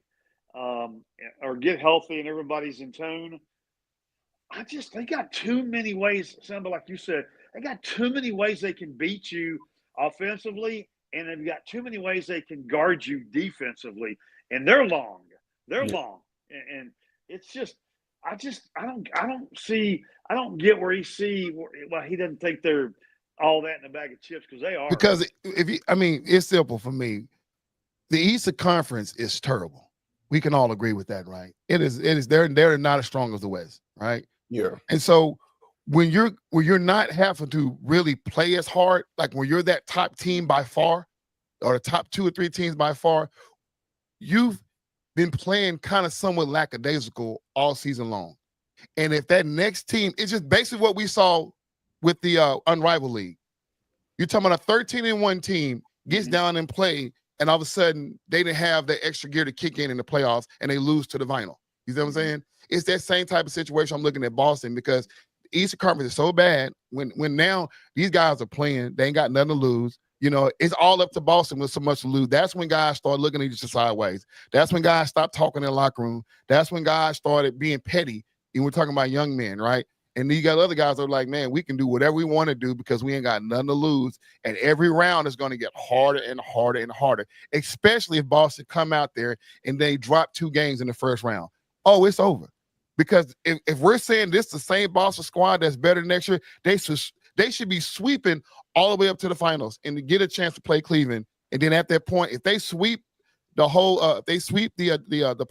or get healthy and everybody's in tune, they got too many ways, Simba, like you said. they got too many ways they can beat you offensively, and they've got too many ways they can guard you defensively. And they're long. They're long. And it's just I don't get where he doesn't think they're all that in a bag of chips, because they are. Because it's simple for me. The Eastern Conference is terrible. We can all agree with that, right? It is. They're not as strong as the West, right? Yeah. And so when you're not having to really play as hard, like when you're that top team by far, or the top 2 or 3 teams by far, you've been playing kind of somewhat lackadaisical all season long. And if that next team, it's just basically what we saw with the Unrivaled League. You're talking about a 13-1 team gets down and play, and all of a sudden they didn't have that extra gear to kick in the playoffs, and they lose to the vinyl. You see what I'm saying? It's that same type of situation I'm looking at Boston, because the Eastern Conference is so bad when now these guys are playing, they ain't got nothing to lose. You know, it's all up to Boston with so much to lose. That's when guys start looking at each other sideways. That's when guys stopped talking in the locker room. That's when guys started being petty. And we're talking about young men, right? And you got other guys that are like, man, we can do whatever we want to do because we ain't got nothing to lose. And every round is going to get harder and harder and harder, especially if Boston come out there and they drop 2 games in the first round. Oh, it's over. Because if we're saying this is the same Boston squad that's better next year, they should be sweeping all the way up to the finals and to get a chance to play Cleveland. And then at that point, if they sweep the whole, they sweep the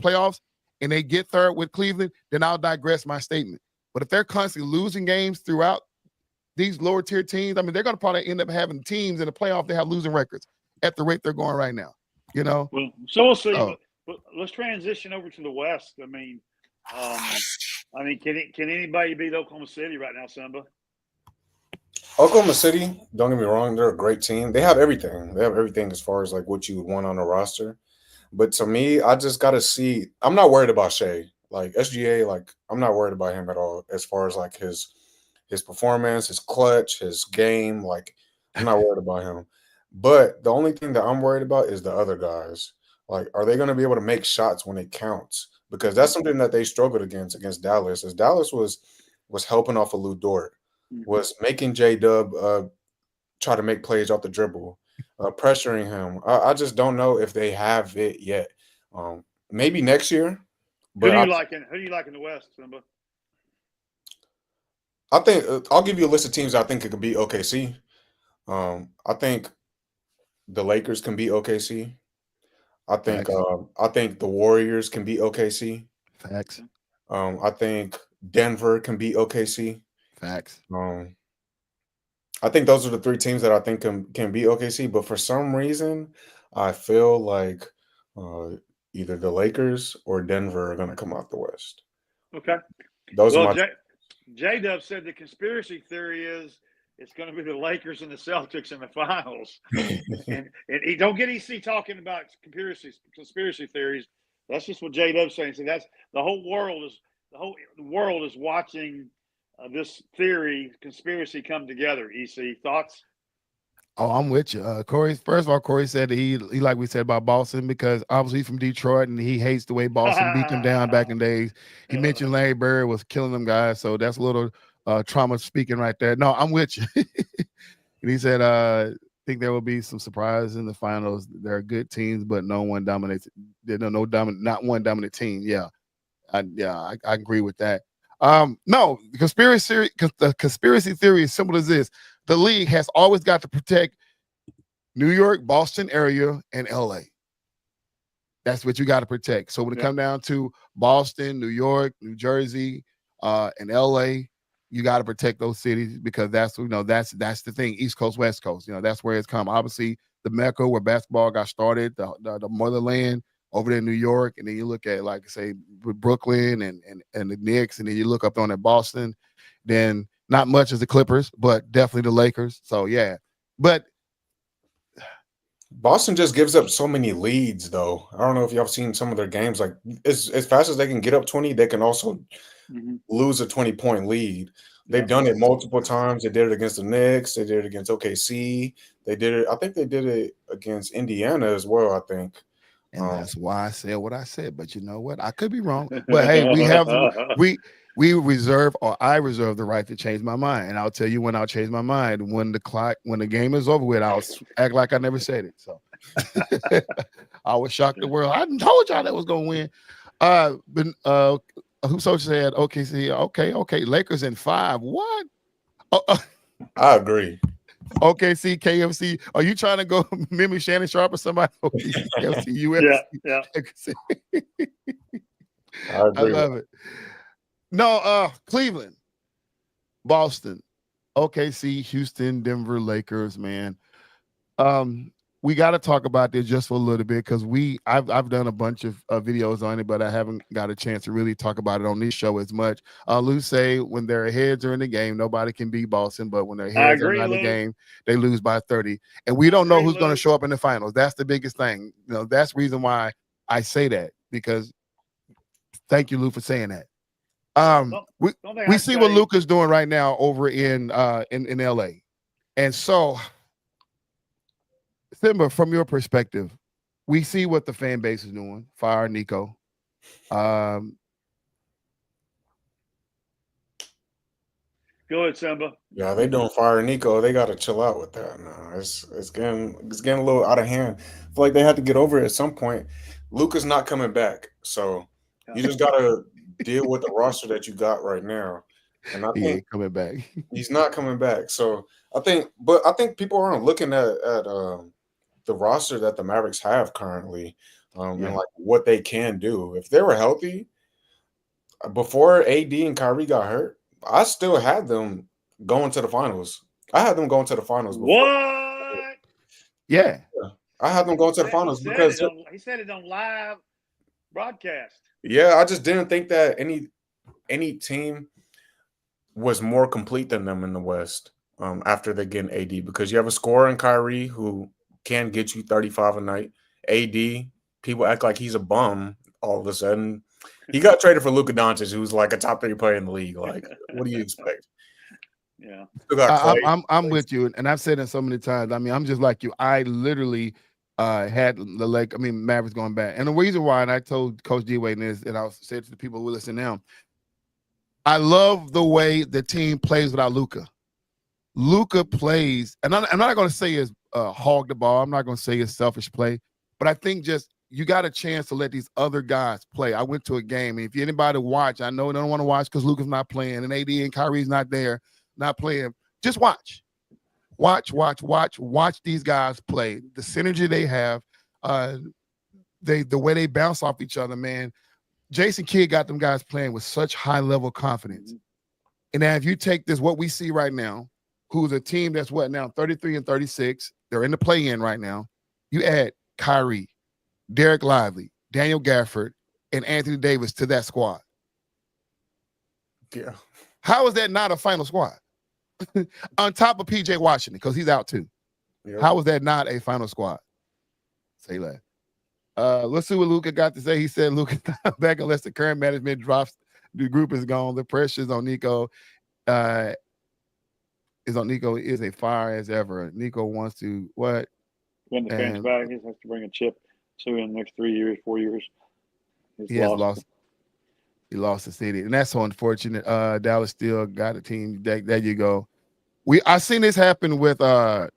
playoffs and they get third with Cleveland, then I'll digress my statement. But if they're constantly losing games throughout these lower tier teams, I mean, they're going to probably end up having teams in the playoff that have losing records at the rate they're going right now. You know. Well, so we'll see. But let's transition over to the West. I mean, can anybody beat Oklahoma City right now, Simba? Oklahoma City, don't get me wrong, they're a great team. They have everything. They have everything as far as like what you would want on a roster. But to me, I just got to see. I'm not worried about Shea. Like SGA, like I'm not worried about him at all as far as like his performance, his clutch, his game. Like I'm not worried about him. But the only thing that I'm worried about is the other guys. Like, are they going to be able to make shots when it counts? Because that's something that they struggled against Dallas. As Dallas was helping off of Lou Dort, was making J-Dub try to make plays off the dribble, pressuring him. I just don't know if they have it yet. Maybe next year. But Who do you like in the West, Simba? I think I'll give you a list of teams I think it could be OKC. I think the Lakers can beat OKC. I think the Warriors can beat OKC. Facts. I think Denver can beat OKC. Facts. I think those are the 3 teams that I think can beat OKC. But for some reason, I feel like either the Lakers or Denver are going to come out the West. Okay. Those are my. J-Dub said the conspiracy theory is it's going to be the Lakers and the Celtics in the finals. and he don't get EC talking about conspiracy theories. That's just what J-Dub's saying. So that's the whole world is watching this conspiracy come together. EC, thoughts? Oh, I'm with you. Corey, first of all, Corey said that he like we said about Boston, because obviously he's from Detroit and he hates the way Boston beat them down back in the days. He mentioned Larry Bird was killing them guys, so that's a little trauma speaking right there. No, I'm with you. And he said, I think there will be some surprises in the finals. There are good teams, but not one dominant team. Yeah, I agree with that. No, the conspiracy theory is simple as this. The league has always got to protect New York, Boston area, and LA. That's what you got to protect. So when it comes down to Boston, New York, New Jersey, and LA, you got to protect those cities, because that's the thing. East Coast, West Coast, that's where it's come. Obviously, the Mecca where basketball got started, the motherland over there in New York, and then you look at, like, say, Brooklyn and the Knicks, and then you look up on at Boston, then not much as the Clippers, but definitely the Lakers. So, yeah. But Boston just gives up so many leads, though. I don't know if y'all have seen some of their games. Like, as fast as they can get up 20, they can also lose a 20-point lead. They've done it multiple times. They did it against the Knicks. They did it against OKC. I think they did it against Indiana as well, I think. And that's why I said what I said. But you know what? I could be wrong. But hey, I reserve the right to change my mind. And I'll tell you when I'll change my mind. When the game is over with, I'll act like I never said it. So I was shocked the world. I hadn't told y'all that was gonna win. But who so said OKC, okay, Lakers in 5. What? I agree. OKC, KFC. Are you trying to go mimic Shannon Sharp or somebody? OKC, KFC, UFC. I love it. No, Cleveland, Boston, OKC, Houston, Denver, Lakers, man. We got to talk about this just for a little bit because I've done a bunch of videos on it, but I haven't got a chance to really talk about it on this show as much. Lou say when their heads are in the game, nobody can beat Boston, but when their heads are not in the game, they lose by 30. And we don't know who's going to show up in the finals. That's the biggest thing. That's the reason why I say that, because thank you, Lou, for saying that. We see what Luka's doing right now over in LA. And so, Simba, from your perspective, we see what the fan base is doing. Fire Nico. Go ahead, Simba. Yeah, they doing fire Nico. They got to chill out with that now. It's getting a little out of hand. I feel like they had to get over it at some point. Luka's not coming back, so you just got to deal with the roster that you got right now. And I think he ain't coming back. He's not coming back. So I think people aren't looking at the roster that the Mavericks have currently, and like what they can do. If they were healthy before AD and Kyrie got hurt, I still had them going to the finals. I had them going to the finals before. What? Yeah. I had them going to the finals because he said it on live broadcast. Yeah, I just didn't think that any team was more complete than them in the West after they get an AD, because you have a scorer in Kyrie who can get you 35 a night. AD, people act like he's a bum all of a sudden. He got traded for Luka Doncic, who's like a top 3 player in the league. Like, what do you expect? Yeah. I'm with you, and I've said it so many times. I mean, I'm just like you. I literally had the Mavericks going back. And the reason why, and I told Coach D-Wade this, and I'll say it to the people who listen now, I love the way the team plays without Luka. Luka plays, and I'm not going to say it's hog the ball. I'm not going to say it's selfish play, but I think just you got a chance to let these other guys play. I went to a game, and if anybody watch, I know they don't want to watch because Luka's not playing, and AD and Kyrie's not there, not playing. Just watch. Watch these guys play. The synergy they have, the way they bounce off each other, man. Jason Kidd got them guys playing with such high level confidence. And now if you take this, what we see right now, who's a team that's 33 and 36, they're in the play-in right now. You add Kyrie, Derek Lively, Daniel Gafford, and Anthony Davis to that squad. Yeah. How is that not a final squad? On top of PJ Washington, because he's out too. Yep. How is that not a final squad? Say that. Let's see what Luka got to say. He said Luka's not back unless the current management drops. The group is gone. The pressure is on Nico. Is a fire as ever. Nico wants to what? When the fans back, he has to bring a chip to in the next 3 years, 4 years. He has lost. He lost the city, and that's so unfortunate. Dallas still got a team. There you go. I seen this happen with the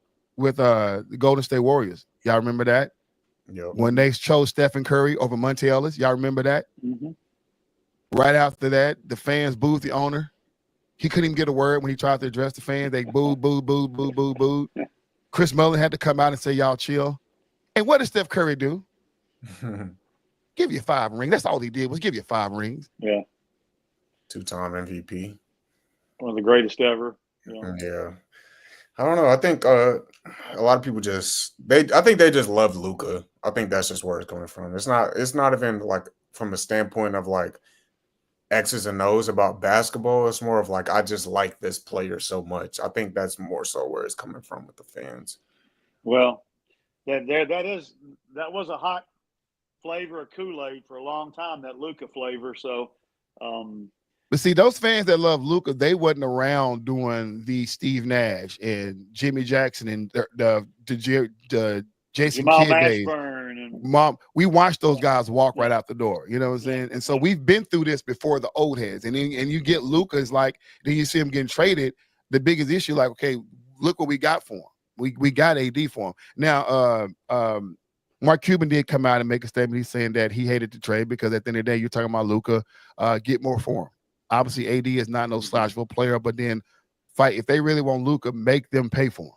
Golden State Warriors. Y'all remember that? Yep. When they chose Stephen Curry over Monte Ellis. Y'all remember that? Mm-hmm. Right after that, the fans booed the owner. He couldn't even get a word when he tried to address the fans. They booed. Chris Mullin had to come out and say, y'all chill. And what did Steph Curry do? Give you 5 rings. That's all he did was give you 5 rings. Yeah. 2-time MVP. One of the greatest ever. Yeah. I don't know. I think a lot of people I think they just love Luka. I think that's just where it's coming from. It's not even like from a standpoint of like X's and O's about basketball. It's more of like, I just like this player so much. I think that's more so where it's coming from with the fans. Well, that was a hot flavor of Kool-Aid for a long time, that Luka flavor. So, but see, those fans that love Luka, they wasn't around doing the Steve Nash and Jimmy Jackson and the Jason Jamal Kidd days. Mashburn and Mom, we watched those guys walk Yeah. right out the door. You know what I'm Yeah. saying? And so we've been through this before the old heads. And then you get Luka, it's like, then you see him getting traded. The biggest issue, like, okay, look what we got for him. We got AD for him. Now, Mark Cuban did come out and make a statement. He's saying that he hated the trade because at the end of the day, you're talking about Luka, get more for him. Obviously, AD is not no slouchable player, but then fight. If they really want Luka, make them pay for him.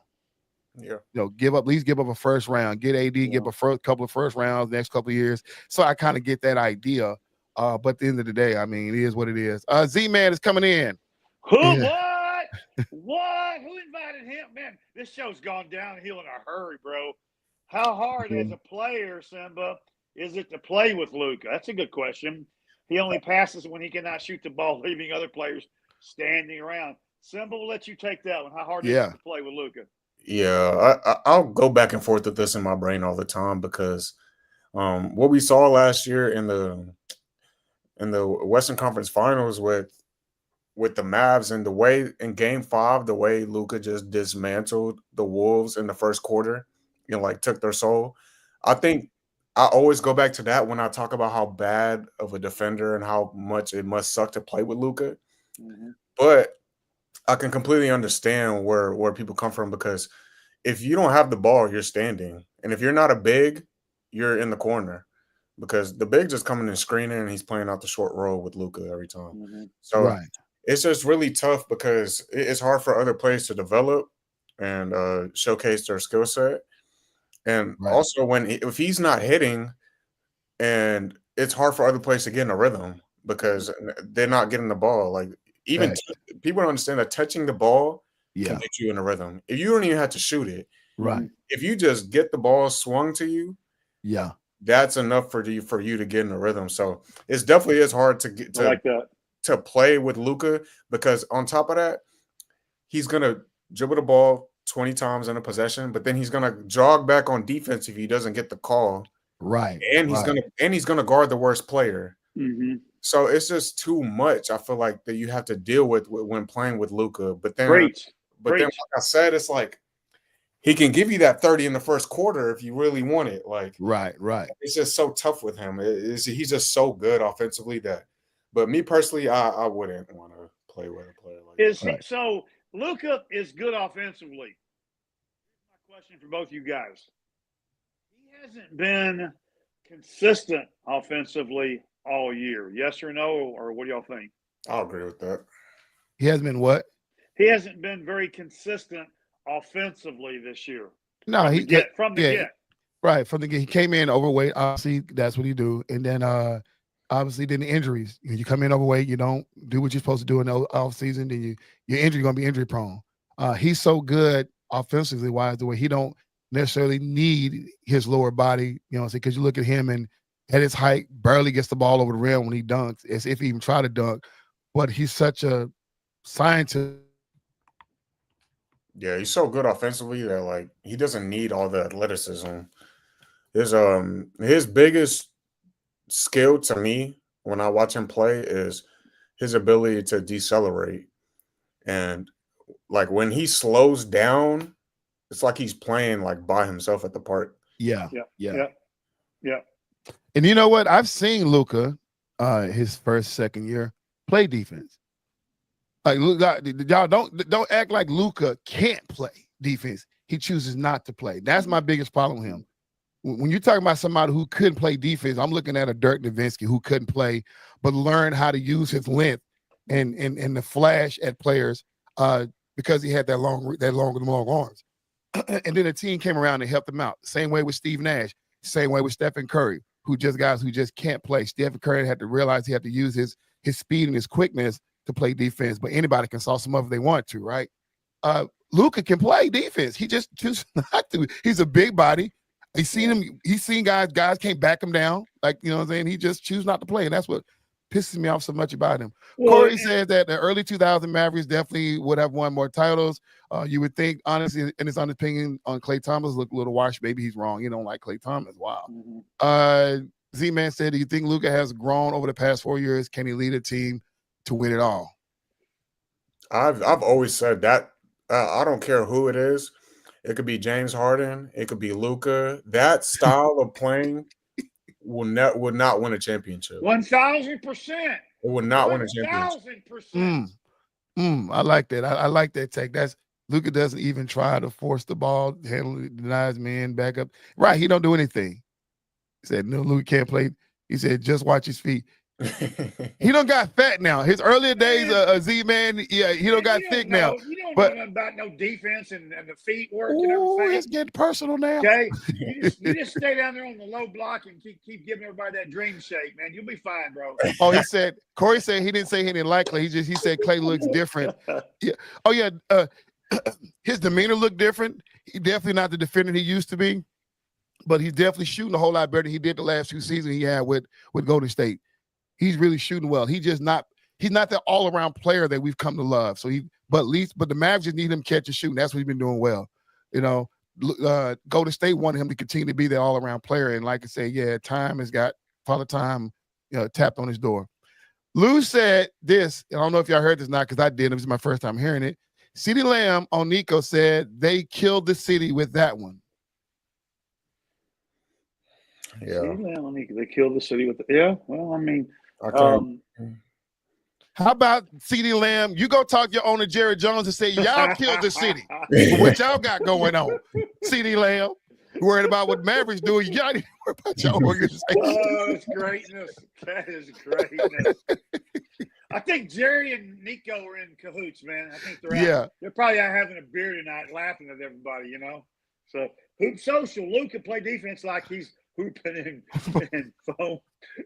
Yeah. You know, at least give up a first round, get AD, give a couple of first rounds next couple of years. So I kind of get that idea. But at the end of the day, I mean, it is what it is. Z-Man is coming in. Who? What? What? Who invited him? Man, this show's gone downhill in a hurry, bro. How hard as a player, Simba, is it to play with Luka? That's a good question. He only passes when he cannot shoot the ball, leaving other players standing around. Simba, we'll let you take that one. How hard is it to play with Luka? Yeah, I'll go back and forth with this in my brain all the time because what we saw last year in the Western Conference Finals with the Mavs and the way in Game 5, the way Luka just dismantled the Wolves in the first quarter, you know, like took their soul. I think I always go back to that when I talk about how bad of a defender and how much it must suck to play with Luka. Mm-hmm. But I can completely understand where people come from because if you don't have the ball, you're standing. And if you're not a big, you're in the corner because the big just coming and screening and he's playing out the short roll with Luka every time. Mm-hmm. So it's just really tough because it's hard for other players to develop and showcase their skill set. And also if he's not hitting and it's hard for other players to get in a rhythm because they're not getting the ball. Like even people don't understand that touching the ball can get you in a rhythm. If you don't even have to shoot it, if you just get the ball swung to you, that's enough for you to get in a rhythm. So it's definitely is hard to get to play with Luka because on top of that, he's gonna dribble the ball 20 times in a possession, but then he's gonna jog back on defense if he doesn't get the call. And he's gonna guard the worst player. Mm-hmm. So it's just too much. I feel like that you have to deal with when playing with Luka. But then, like I said, it's like he can give you that 30 in the first quarter if you really want it. Like it's just so tough with him. He's just so good offensively that. But me personally, I wouldn't want to play with a player like that. So Luka is good offensively. Here's my question for both you guys. He hasn't been consistent offensively all year. Yes or no? Or what do y'all think? I'll agree with that. He hasn't been what? He hasn't been very consistent offensively this year. No, from the get. Right, from the get. He came in overweight. Obviously, that's what he do. And then obviously then the injuries. You come in overweight, you don't do what you're supposed to do in the off season, then your injury gonna be injury prone. He's so good offensively wise the way he don't necessarily need his lower body, you know, because you look at him and at his height, barely gets the ball over the rim when he dunks, as if he even try to dunk. But he's such a scientist. Yeah, he's so good offensively that like he doesn't need all the athleticism. His biggest skill to me when I watch him play is his ability to decelerate. And like when he slows down, it's like he's playing like by himself at the park. Yeah. Yeah. And you know what? I've seen Luka, his first, second year, play defense. Like y'all don't act like Luka can't play defense. He chooses not to play. That's my biggest problem with him. When you're talking about somebody who couldn't play defense, I'm looking at a Dirk Nowitzki who couldn't play, but learned how to use his length and the flash at players because he had that long arms. And then the team came around and helped him out. Same way with Steve Nash. Same way with Stephen Curry, who just can't play. Stephen Curry had to realize he had to use his speed and his quickness to play defense, but anybody can sauce him up if they want to, right? Luka can play defense. He just chooses not to. He's a big body. He's seen guys can't back him down. Like, you know what I'm saying? He just chooses not to play. And that's what pisses me off so much about him. Corey says that the early 2000 Mavericks definitely would have won more titles. You would think, honestly, in his honest opinion on Klay Thomas, look a little washed. Maybe he's wrong. You don't like Klay Thomas. Wow. Mm-hmm. Z-Man said, do you think Luka has grown over the past 4 years? Can he lead a team to win it all? I've always said that. I don't care who it is. It could be James Harden. It could be Luka. That style of playing would not win a championship. 1,000%. It would not win a championship. 1,000%. I like that. I like that take. That's Luka doesn't even try to force the ball, handle it, denies man, back up. Right, he don't do anything. He said, no, Luka can't play. He said, just watch his feet. He don't got fat now. His earlier days, Z-Man, yeah, he don't got thick now. You don't but, know nothing about no defense and the feet work and everything. It's getting personal now. Okay, you just stay down there on the low block and keep giving everybody that dream shake, man. You'll be fine, bro. Oh, Corey said he didn't say he didn't like Clay. He said Clay looks different. Yeah. Oh yeah. His demeanor looked different. He definitely not the defender he used to be, but he's definitely shooting a whole lot better than he did the last 2 seasons he had with Golden State. He's really shooting well. He's not that all-around player that we've come to love. So but the Mavericks just need him catch and shoot. And that's what he's been doing well. You know, Golden State wanted him to continue to be the all-around player. And like I say, yeah, Father Time, tapped on his door. Lou said this, and I don't know if y'all heard this not because I did. It was my first time hearing it. CeeDee Lamb on Nico said they killed the city with that one. Yeah. They killed the city with well, I mean, how about CeeDee Lamb? You go talk to your owner, Jerry Jones, and say, y'all killed the city. What y'all got going on? CeeDee Lamb, worried about what Mavericks do. Y'all need to worry about your organization. Oh, it's greatness. That is greatness. I think Jerry and Nico are in cahoots, man. I think they're probably out having a beer tonight, laughing at everybody, So Hoop Social, Luke can play defense like he's hooping in foam.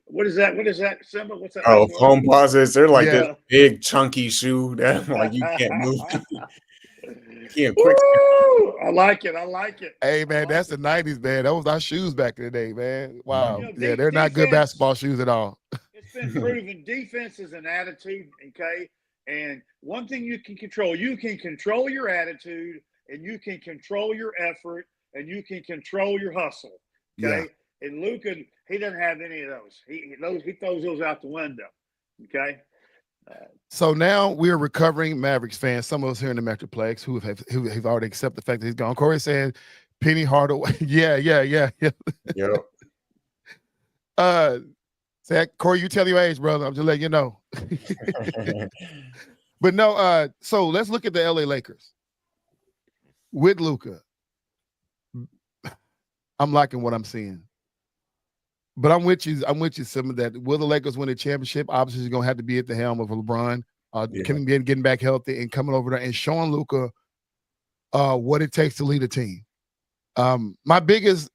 What is that symbol? What's that? Oh, foam posits. They're like this big chunky shoe that like you can't move. You can't quick. I like it. Hey man, that's the 90s, man. That was our shoes back in the day, man. Wow. They're not good defense, basketball shoes at all. It's been proven defense is an attitude, okay? And one thing you can control your attitude, and you can control your effort, and you can control your hustle. Okay. Yeah. And Luka, he doesn't have any of those. He throws those out the window. Okay. So now we're recovering Mavericks fans. Some of us here in the Metroplex who have already accepted the fact that he's gone. Corey said Penny Hardaway. Yeah. Yep. Zach, Corey, you tell your age, brother. I'm just letting you know. But no, so let's look at the LA Lakers with Luka. I'm liking what I'm seeing. But I'm with you some of that. Will the Lakers win a championship? Obviously, he's going to have to be at the helm of LeBron, getting back healthy and coming over there and showing Luka what it takes to lead a team. My biggest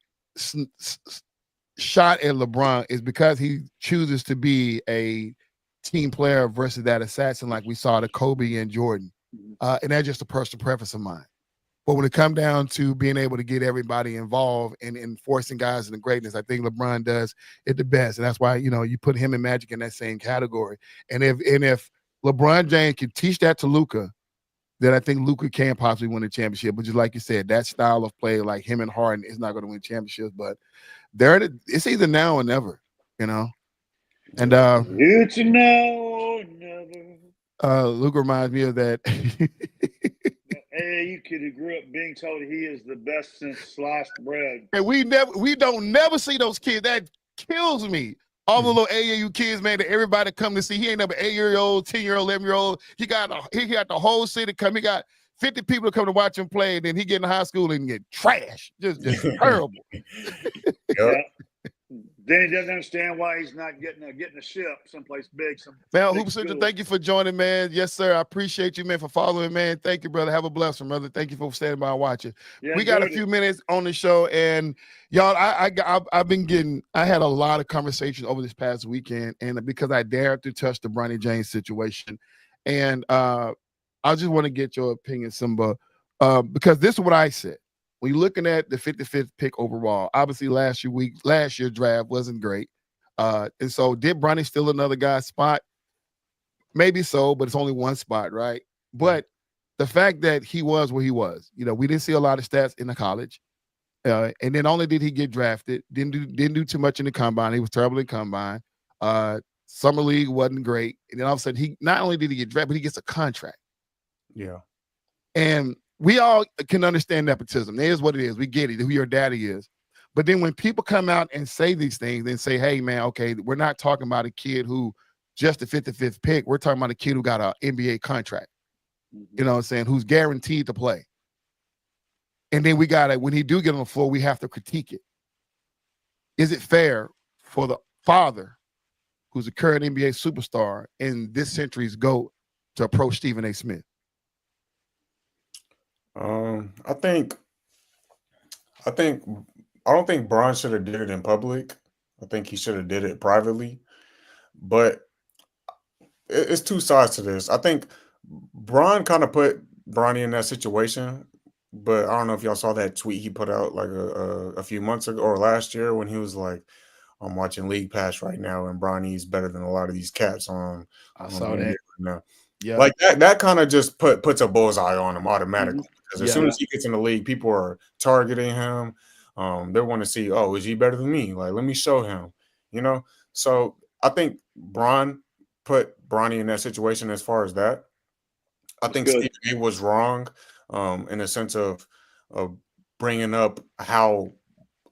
shot at LeBron is because he chooses to be a team player versus that assassin like we saw to Kobe and Jordan. And that's just a personal preference of mine. But when it comes down to being able to get everybody involved and forcing guys into greatness, I think LeBron does it the best. And that's why, you put him and Magic in that same category. And if LeBron James can teach that to Luka, then I think Luka can possibly win a championship. But just like you said, that style of play, like him and Harden, is not going to win championships. But it's either now or never, And it's now or never. Luka reminds me of that. You could have grew up being told he is the best since sliced bread. And we don't never see those kids. That kills me. All the little AAU kids, man, that everybody come to see. He ain't never 8-year-old, 10-year-old, 11-year-old. He got the whole city come. He got 50 people to come to watch him play. And then he get in high school and get trash. Just terrible. Yep. Then he doesn't understand why he's not getting a ship someplace big. Now, Hoop Central, thank you for joining, man. Yes, sir. I appreciate you, man, for following, man. Thank you, brother. Have a blessed one, brother. Thank you for standing by and watching. Yeah, we got a few minutes on the show, and y'all, I had a lot of conversations over this past weekend, and because I dared to touch the Bronny James situation, and I just want to get your opinion, Simba, because this is what I said. When you're looking at the 55th pick overall, obviously last year's draft wasn't great. And so did Bronny steal another guy's spot? Maybe so, but it's only one spot, right? But the fact that he was where he was, we didn't see a lot of stats in the college. And then only did he get drafted, didn't do too much in the combine. He was terrible in combine. Summer league wasn't great. And then all of a sudden, he not only did he get drafted, but he gets a contract. Yeah. And we all can understand nepotism. It is what it is. We get it, who your daddy is. But then when people come out and say these things and say, hey, man, okay, we're not talking about a kid who just the 55th pick. We're talking about a kid who got an NBA contract, you know what I'm saying, who's guaranteed to play. And then we got to, when he do get on the floor, we have to critique it. Is it fair for the father, who's a current NBA superstar and this century's GOAT, to approach Stephen A. Smith? I don't think Bron should have did it in public. I think he should have did it privately. But it's two sides to this. I think Bron kind of put Bronny in that situation, but I don't know if y'all saw that tweet he put out like a few months ago or last year when he was like, I'm watching League Pass right now, and Bronny's better than a lot of these cats on. I saw that. Now. Yeah, like that kind of just puts a bullseye on him automatically. Because as soon as he gets in the league, people are targeting him. They want to see, oh, is he better than me? Like, let me show him. You know. So I think Bron put Bronny in that situation as far as that. I think Stephen A was wrong in the sense of bringing up how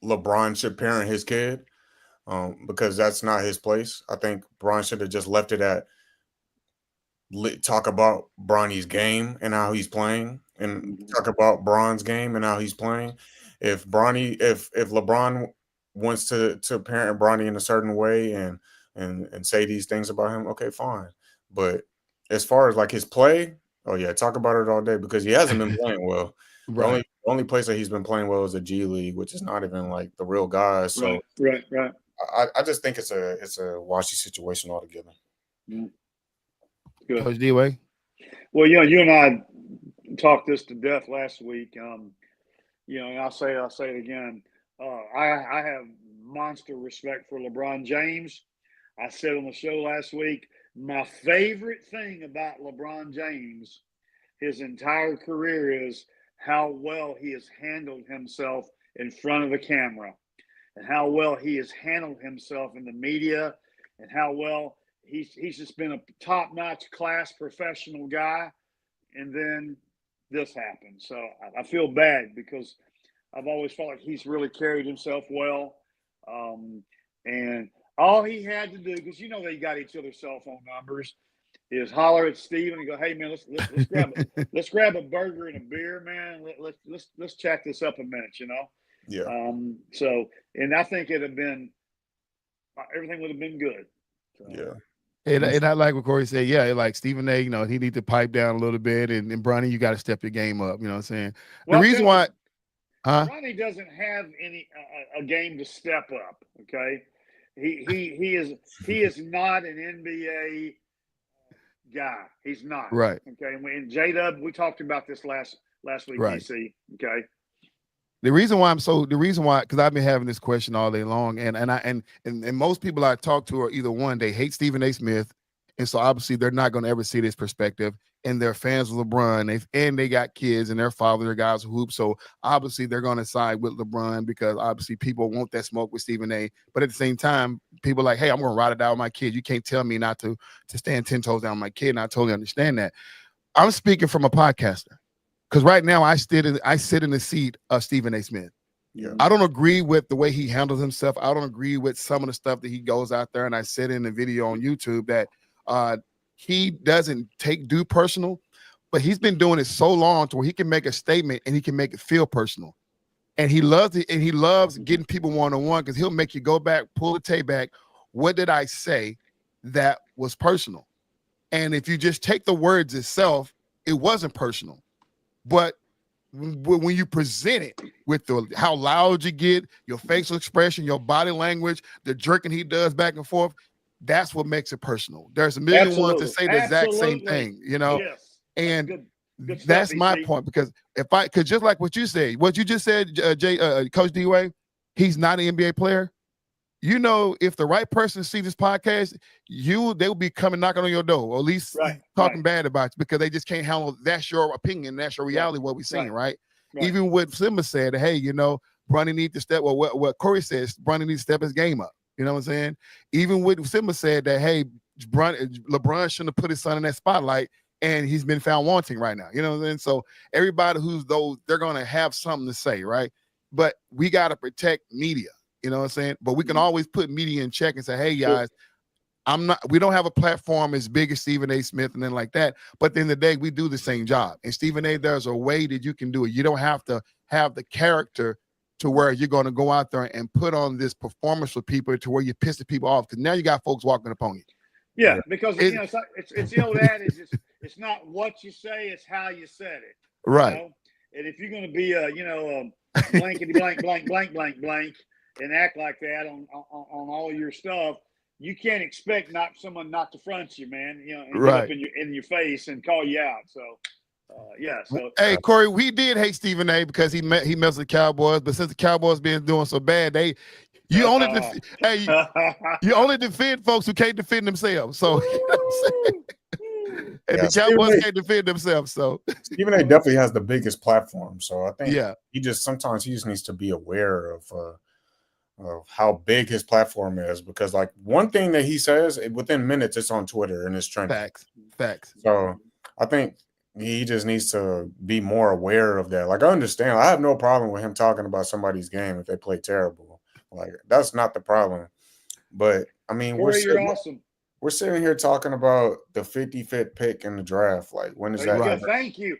LeBron should parent his kid. Because that's not his place. I think Bron should have just left it at talk about Bronny's game and how he's playing, and talk about Bron's game and how he's playing. If LeBron wants to parent Bronny in a certain way and say these things about him, okay, fine. But as far as like his play, oh yeah, talk about it all day, because he hasn't been playing well. right. The only place that he's been playing well is the G League, which is not even like the real guys. So right. I just think it's a washy situation altogether. Yeah. Good. Coach D-Way? Well, you and I talked this to death last week. And I'll say it again. I have monster respect for LeBron James. I said on the show last week, my favorite thing about LeBron James, his entire career, is how well he has handled himself in front of the camera, and how well he has handled himself in the media, and how well he's just been a top-notch class professional guy. And then this happened. So I feel bad, because I've always felt like he's really carried himself well. And all he had to do, because they got each other's cell phone numbers, is holler at Steven and go, hey man, let's grab a burger and a beer, man. Let's chat this up a minute, Yeah. So, and I think everything would have been good. So. Yeah. And I like what Corey said. Yeah, like Stephen A, he need to pipe down a little bit, and Bronny, you got to step your game up. You know what I'm saying? Well, the reason why, Bronny doesn't have a game to step up. Okay, he is not an NBA guy. He's not. Right. Okay, and J-Dub, we talked about this last week. Right. DC. Okay. The reason why, because I've been having this question all day long, and most people I talk to are either one, they hate Stephen A. Smith, and so obviously they're not going to ever see this perspective, and they're fans of LeBron, and they got kids, and their father are guys who hoop, so obviously they're going to side with LeBron, because obviously people want that smoke with Stephen A. But at the same time, people are like, hey, I'm going to ride it out with my kid. You can't tell me not to stand 10 toes down with my kid, and I totally understand that. I'm speaking from a podcaster. Because right now I sit in the seat of Stephen A. Smith. Yeah. I don't agree with the way he handles himself. I don't agree with some of the stuff that he goes out there. And I said in the video on YouTube that he doesn't do personal, but he's been doing it so long to where he can make a statement and he can make it feel personal. And he loves it, and he loves getting people one-on-one, because he'll make you go back, pull the tape back. What did I say that was personal? And if you just take the words itself, it wasn't personal. But when you present it with how loud you get, your facial expression, your body language, the jerking he does back and forth, that's what makes it personal. There's a million ones to say the exact same thing, Yes. And good stuff, that's my EC. point, because because just like what you just said, Coach D-Way, he's not an NBA player. If the right person sees this podcast, they will be coming knocking on your door, or at least talking bad about you, because they just can't handle. That's your opinion. That's your reality. What we're seeing, right? Even what Simba said, hey, Bronny needs to step. Well, what Corey says, Bronny needs to step his game up. You know what I'm saying? Even what Simba said that, hey, LeBron shouldn't have put his son in that spotlight. and he's been found wanting right now. You know what I'm saying? So everybody who's those, they're going to have something to say, right? But we got to protect media. You know what I'm saying? But we can always put media in check and say, hey, guys, we don't have a platform as big as Stephen A. Smith and then like that. But at the end of the day, we do the same job. And Stephen A., there's a way that you can do it. You don't have to have the character to where you're going to go out there and put on this performance for people to where you piss the people off. Because now you got folks walking upon you. Yeah, because it's the old adage. It's not what you say, it's how you said it. Right. You know? And if you're going to be blankety blank blank blank blank blank and act like that on all your stuff, you can't expect someone not to front you, man. And get up in your face and call you out. So. So hey, Corey, we did hate Stephen A. because he messed with the Cowboys, but since the Cowboys been doing so bad, you only defend folks who can't defend themselves. So you know what I'm saying? And the Cowboys can't defend themselves. So Stephen A. definitely has the biggest platform. So I think he sometimes needs to be aware of how big his platform is, because like one thing that he says within minutes it's on Twitter and it's trending. Facts. So I think he just needs to be more aware of that. Like, I understand. I have no problem with him talking about somebody's game if they play terrible. Like, that's not the problem. But, I mean, Corey, you're awesome. We're sitting here talking about the 55th pick in the draft. Like, when is that? Right. Thank you.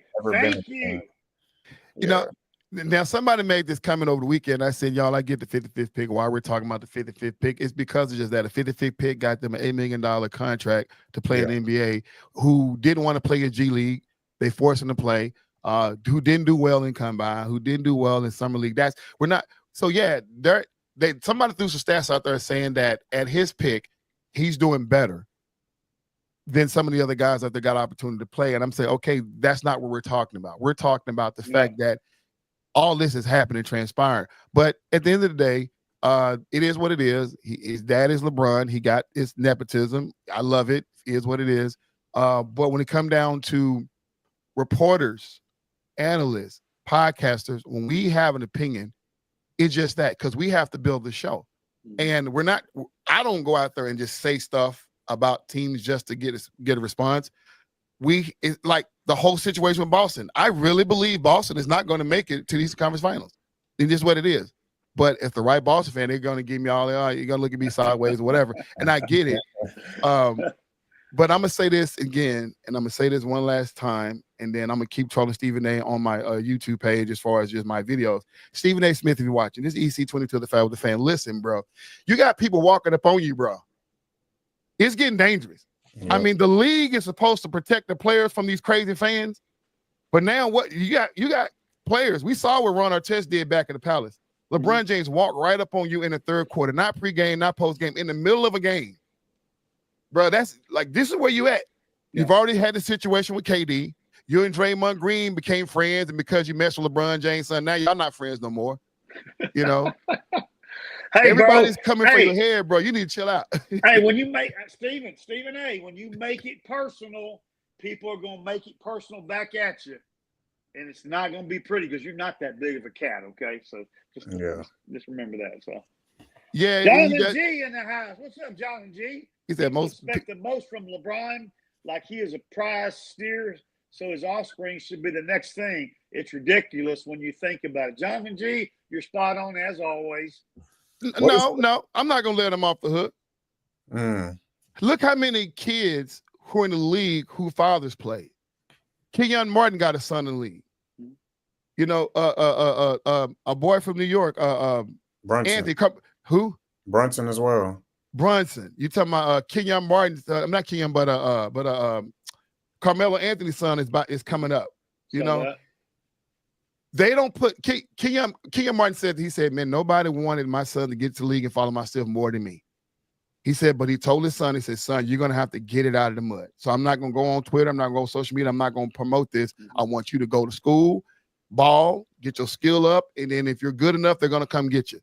You know, now somebody made this comment over the weekend. I said, y'all, I get the 55th pick. Why we're talking about the 55th pick? It's because of just that. A 55th pick got them an $8 million contract to play in the NBA, who didn't want to play in G League. They forced him to play, who didn't do well in combine, who didn't do well in summer league. Somebody threw some stats out there saying that at his pick, he's doing better than some of the other guys that they got opportunity to play. And I'm saying, okay, that's not what we're talking about. We're talking about the fact that all this is happening, transpiring. But at the end of the day, it is what it is. His dad is LeBron. He got his nepotism. I love it. It is what it is. But when it come down to reporters, analysts, podcasters, when we have an opinion, it's just that, because we have to build the show. And I don't go out there and just say stuff about teams just to get a response. It's like the whole situation with Boston. I really believe Boston is not going to make it to these conference finals. It's just what it is. But if the right Boston fan, they're going to give me all, you're going to look at me sideways or whatever. And I get it. But I'm going to say this again, and I'm going to say this one last time, and then I'm going to keep trolling Stephen A. on my YouTube page as far as just my videos. Stephen A. Smith, if you're watching, this is EC22 of the FairWeather Fan. Listen, bro, you got people walking up on you, bro. It's getting dangerous. Yep. I mean, the league is supposed to protect the players from these crazy fans, but now what you got players. We saw what Ron Artest did back at the Palace. LeBron James walked right up on you in the third quarter, not pregame, not postgame, in the middle of a game. Bro, that's like, this is where you at. Yeah. You've already had the situation with KD. You and Draymond Green became friends, and because you messed with LeBron James' son, now y'all not friends no more. You know? Hey, everybody's coming for your head, bro. You need to chill out. Hey, when you make Stephen A., when you make it personal, people are gonna make it personal back at you. And it's not gonna be pretty because you're not that big of a cat, okay? So just remember that. So Jonathan G in the house. What's up, Jonathan G? He said expect the most from LeBron, like he is a prize steer, so his offspring should be the next thing. It's ridiculous when you think about it. Jonathan G, you're spot on as always. No, I'm not gonna let him off the hook. Look how many kids who are in the league who fathers played. Kenyon Martin got a son in the league. You know, a boy from New York, Brunson. Anthony, who? Brunson as well. Brunson. You talking about Kenyon Martin? Not Kenyon, but Carmelo Anthony's son is coming up. You know, they don't put Kenyon Martin said, he said, man, nobody wanted my son to get to the league and follow myself more than me. He said, but he told his son, he said, son, you're going to have to get it out of the mud. So I'm not going to go on Twitter. I'm not going to go on social media. I'm not going to promote this. I want you to go to school, ball, get your skill up. And then if you're good enough, they're going to come get you.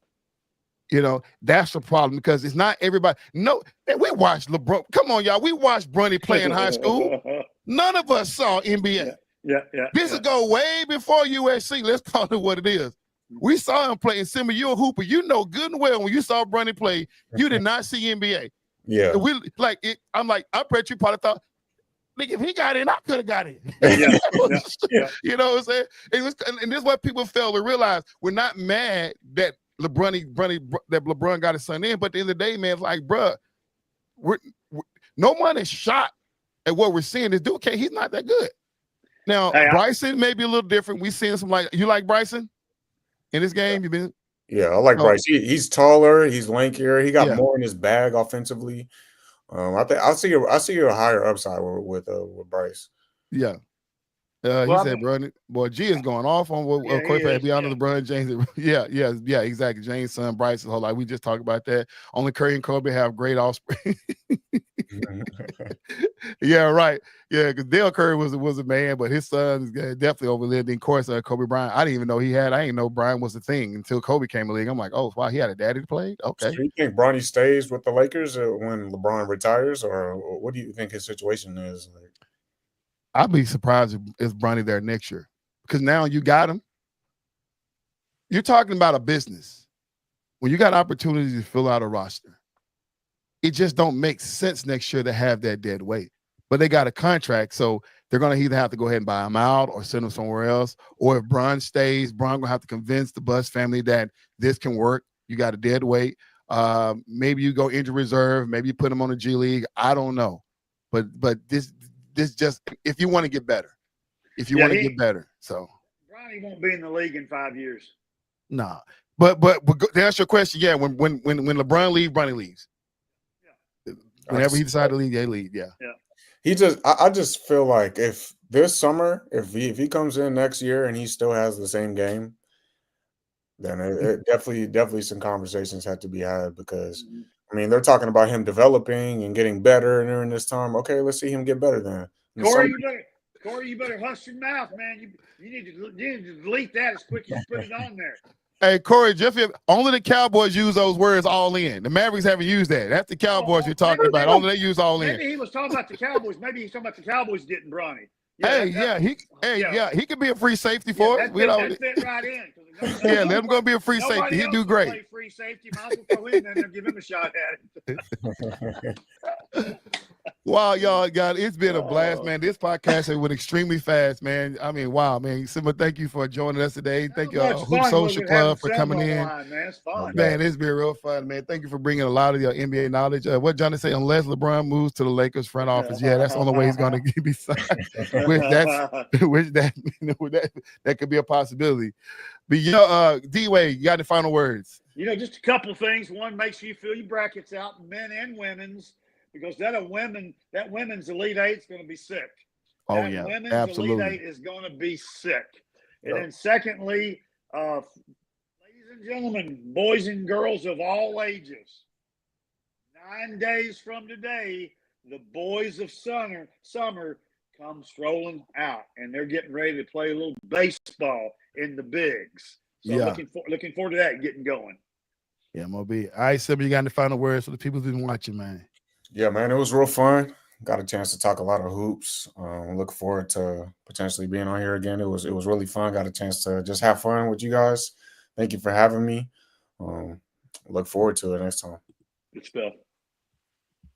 You know, that's the problem, because it's not everybody. No, we watched LeBron. Come on, y'all. We watched Bronny play in high school. None of us saw NBA. Yeah. This is go way before USC. Let's call it what it is. We saw him play in Simba. You're a hooper. You know good and well when you saw Bronny play, you did not see NBA. Yeah. I'm like, I bet you probably thought, Nigga, if he got in, I could have got in. Yeah. You know what I'm saying? And this is what people fail to realize. We're not mad that LeBron got his son in, but at the end of the day, man, it's like, bruh, no one is shocked at what we're seeing. This dude, he's not that good. Now, Hey, Bryson may be a little different. We seeing some you like Bryson in this game? Yeah, I like Bryce. He's taller, he's lankier, he got more in his bag offensively. I think I see a higher upside with Bryce. Yeah. He said, boy, G is going off on what Corey beyond LeBron James. Yeah, exactly. James' son, Bryce's whole life. We just talked about that. Only Curry and Kobe have great offspring. Yeah, right. Yeah, because Dale Curry was a man, but his son definitely overlived. In course, Kobe Bryant. I didn't even know I didn't know Bryant was a thing until Kobe came in the league. I'm like, oh, wow, he had a daddy to play? Okay. So you think Bronny stays with the Lakers when LeBron retires, or what do you think his situation is? I'd be surprised if Bronny there next year, because now you got him. You're talking about a business. When you got opportunities to fill out a roster, it just don't make sense next year to have that dead weight. But they got a contract, so they're going to either have to go ahead and buy him out or send him somewhere else. Or if Bron stays, Bron going to have to convince the Buss family that this can work. You got a dead weight. Maybe you go injury reserve. Maybe you put him on the G League. I don't know. But this just, if you want to get better. If you want to get better. So Bronny won't be in the league in 5 years. Nah. But to answer your question, yeah, when LeBron leaves, Bronny leaves. Yeah. Whenever he decides to leave, they leave. Yeah. Yeah. I just feel like if this summer, if he comes in next year and he still has the same game, then it definitely some conversations have to be had, because I mean, they're talking about him developing and getting better during this time. Okay, let's see him get better then. Corey, you better hush your mouth, man. You need to delete that as quick as you put it on there. Hey, Corey, only the Cowboys use those words all in. The Mavericks haven't used that. That's the Cowboys you're talking about. Only they use all in. Maybe he was talking about the Cowboys. Maybe he's talking about the Cowboys getting Bronny. He could be a free safety for us. That fit right in. Yeah, let him go be a free safety. He'll do great. Play free safety. Might as well throw him in there and give him a shot at it. Wow, y'all, God, it's been a blast, man. This podcast went extremely fast, man. I mean, wow, man. Simba, thank you for joining us today. Thank you, Hoop Social Club, for coming in. Man, it's fun. Man, it's been real fun, man. Thank you for bringing a lot of your NBA knowledge. What Johnny say? Unless LeBron moves to the Lakers front office, that's the only way he's going to be signed. That could be a possibility. But D-Wade, you got the final words? Just a couple things. One, make sure you fill your brackets out, men and women's, because that women's Elite Eight is going to be sick. Women's absolutely. Elite Eight is going to be sick. And then secondly, ladies and gentlemen, boys and girls of all ages, 9 days from today, the boys of summer come strolling out, and they're getting ready to play a little baseball in the bigs. So looking forward to that getting going. Yeah, Moby. All right, Simba, you got any final words for the people who've been watching, man? Yeah, man, it was real fun. Got a chance to talk a lot of hoops. Look forward to potentially being on here again. It was really fun. Got a chance to just have fun with you guys. Thank you for having me. Look forward to it next time. Good stuff.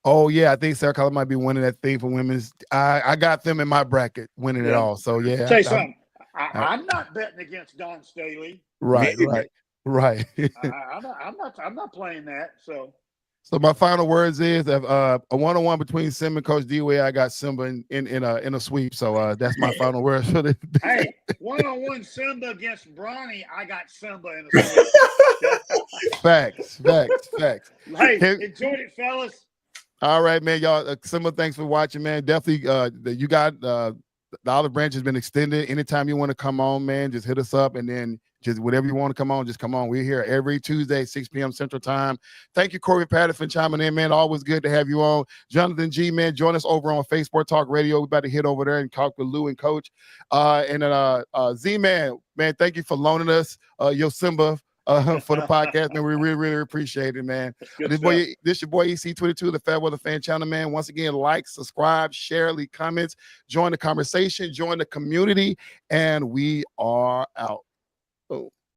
Oh, yeah, I think Sarah Collins might be winning that thing for women's. I got them in my bracket winning it all. So, yeah. Tell you something. I'm not betting against Don Staley. Right. I'm not playing that. So my final words is that a one-on-one between Simba and Coach D-Way. I got Simba in a sweep. So that's my final words for this. Hey, one-on-one Simba against Bronny. I got Simba in a sweep. Facts. Hey, enjoyed it, fellas. All right, man. Y'all, Simba, thanks for watching, man. Definitely, you got the olive branch has been extended. Anytime you want to come on, man, just hit us up, and then just whatever you want to come on, just come on. We're here every Tuesday, 6 p.m. Central Time. Thank you, Corey Patterson, chiming in, man. Always good to have you on. Jonathan G, man, join us over on Facebook Talk Radio. We're about to hit over there and talk with Lou and Coach. And then Z-Man, man, thank you for loaning us your Simba for the podcast, man. We really, really appreciate it, man. This your boy EC22, the FairWeather Fan channel, man. Once again, like, subscribe, share, leave comments, join the conversation, join the community, and we are out. Oh.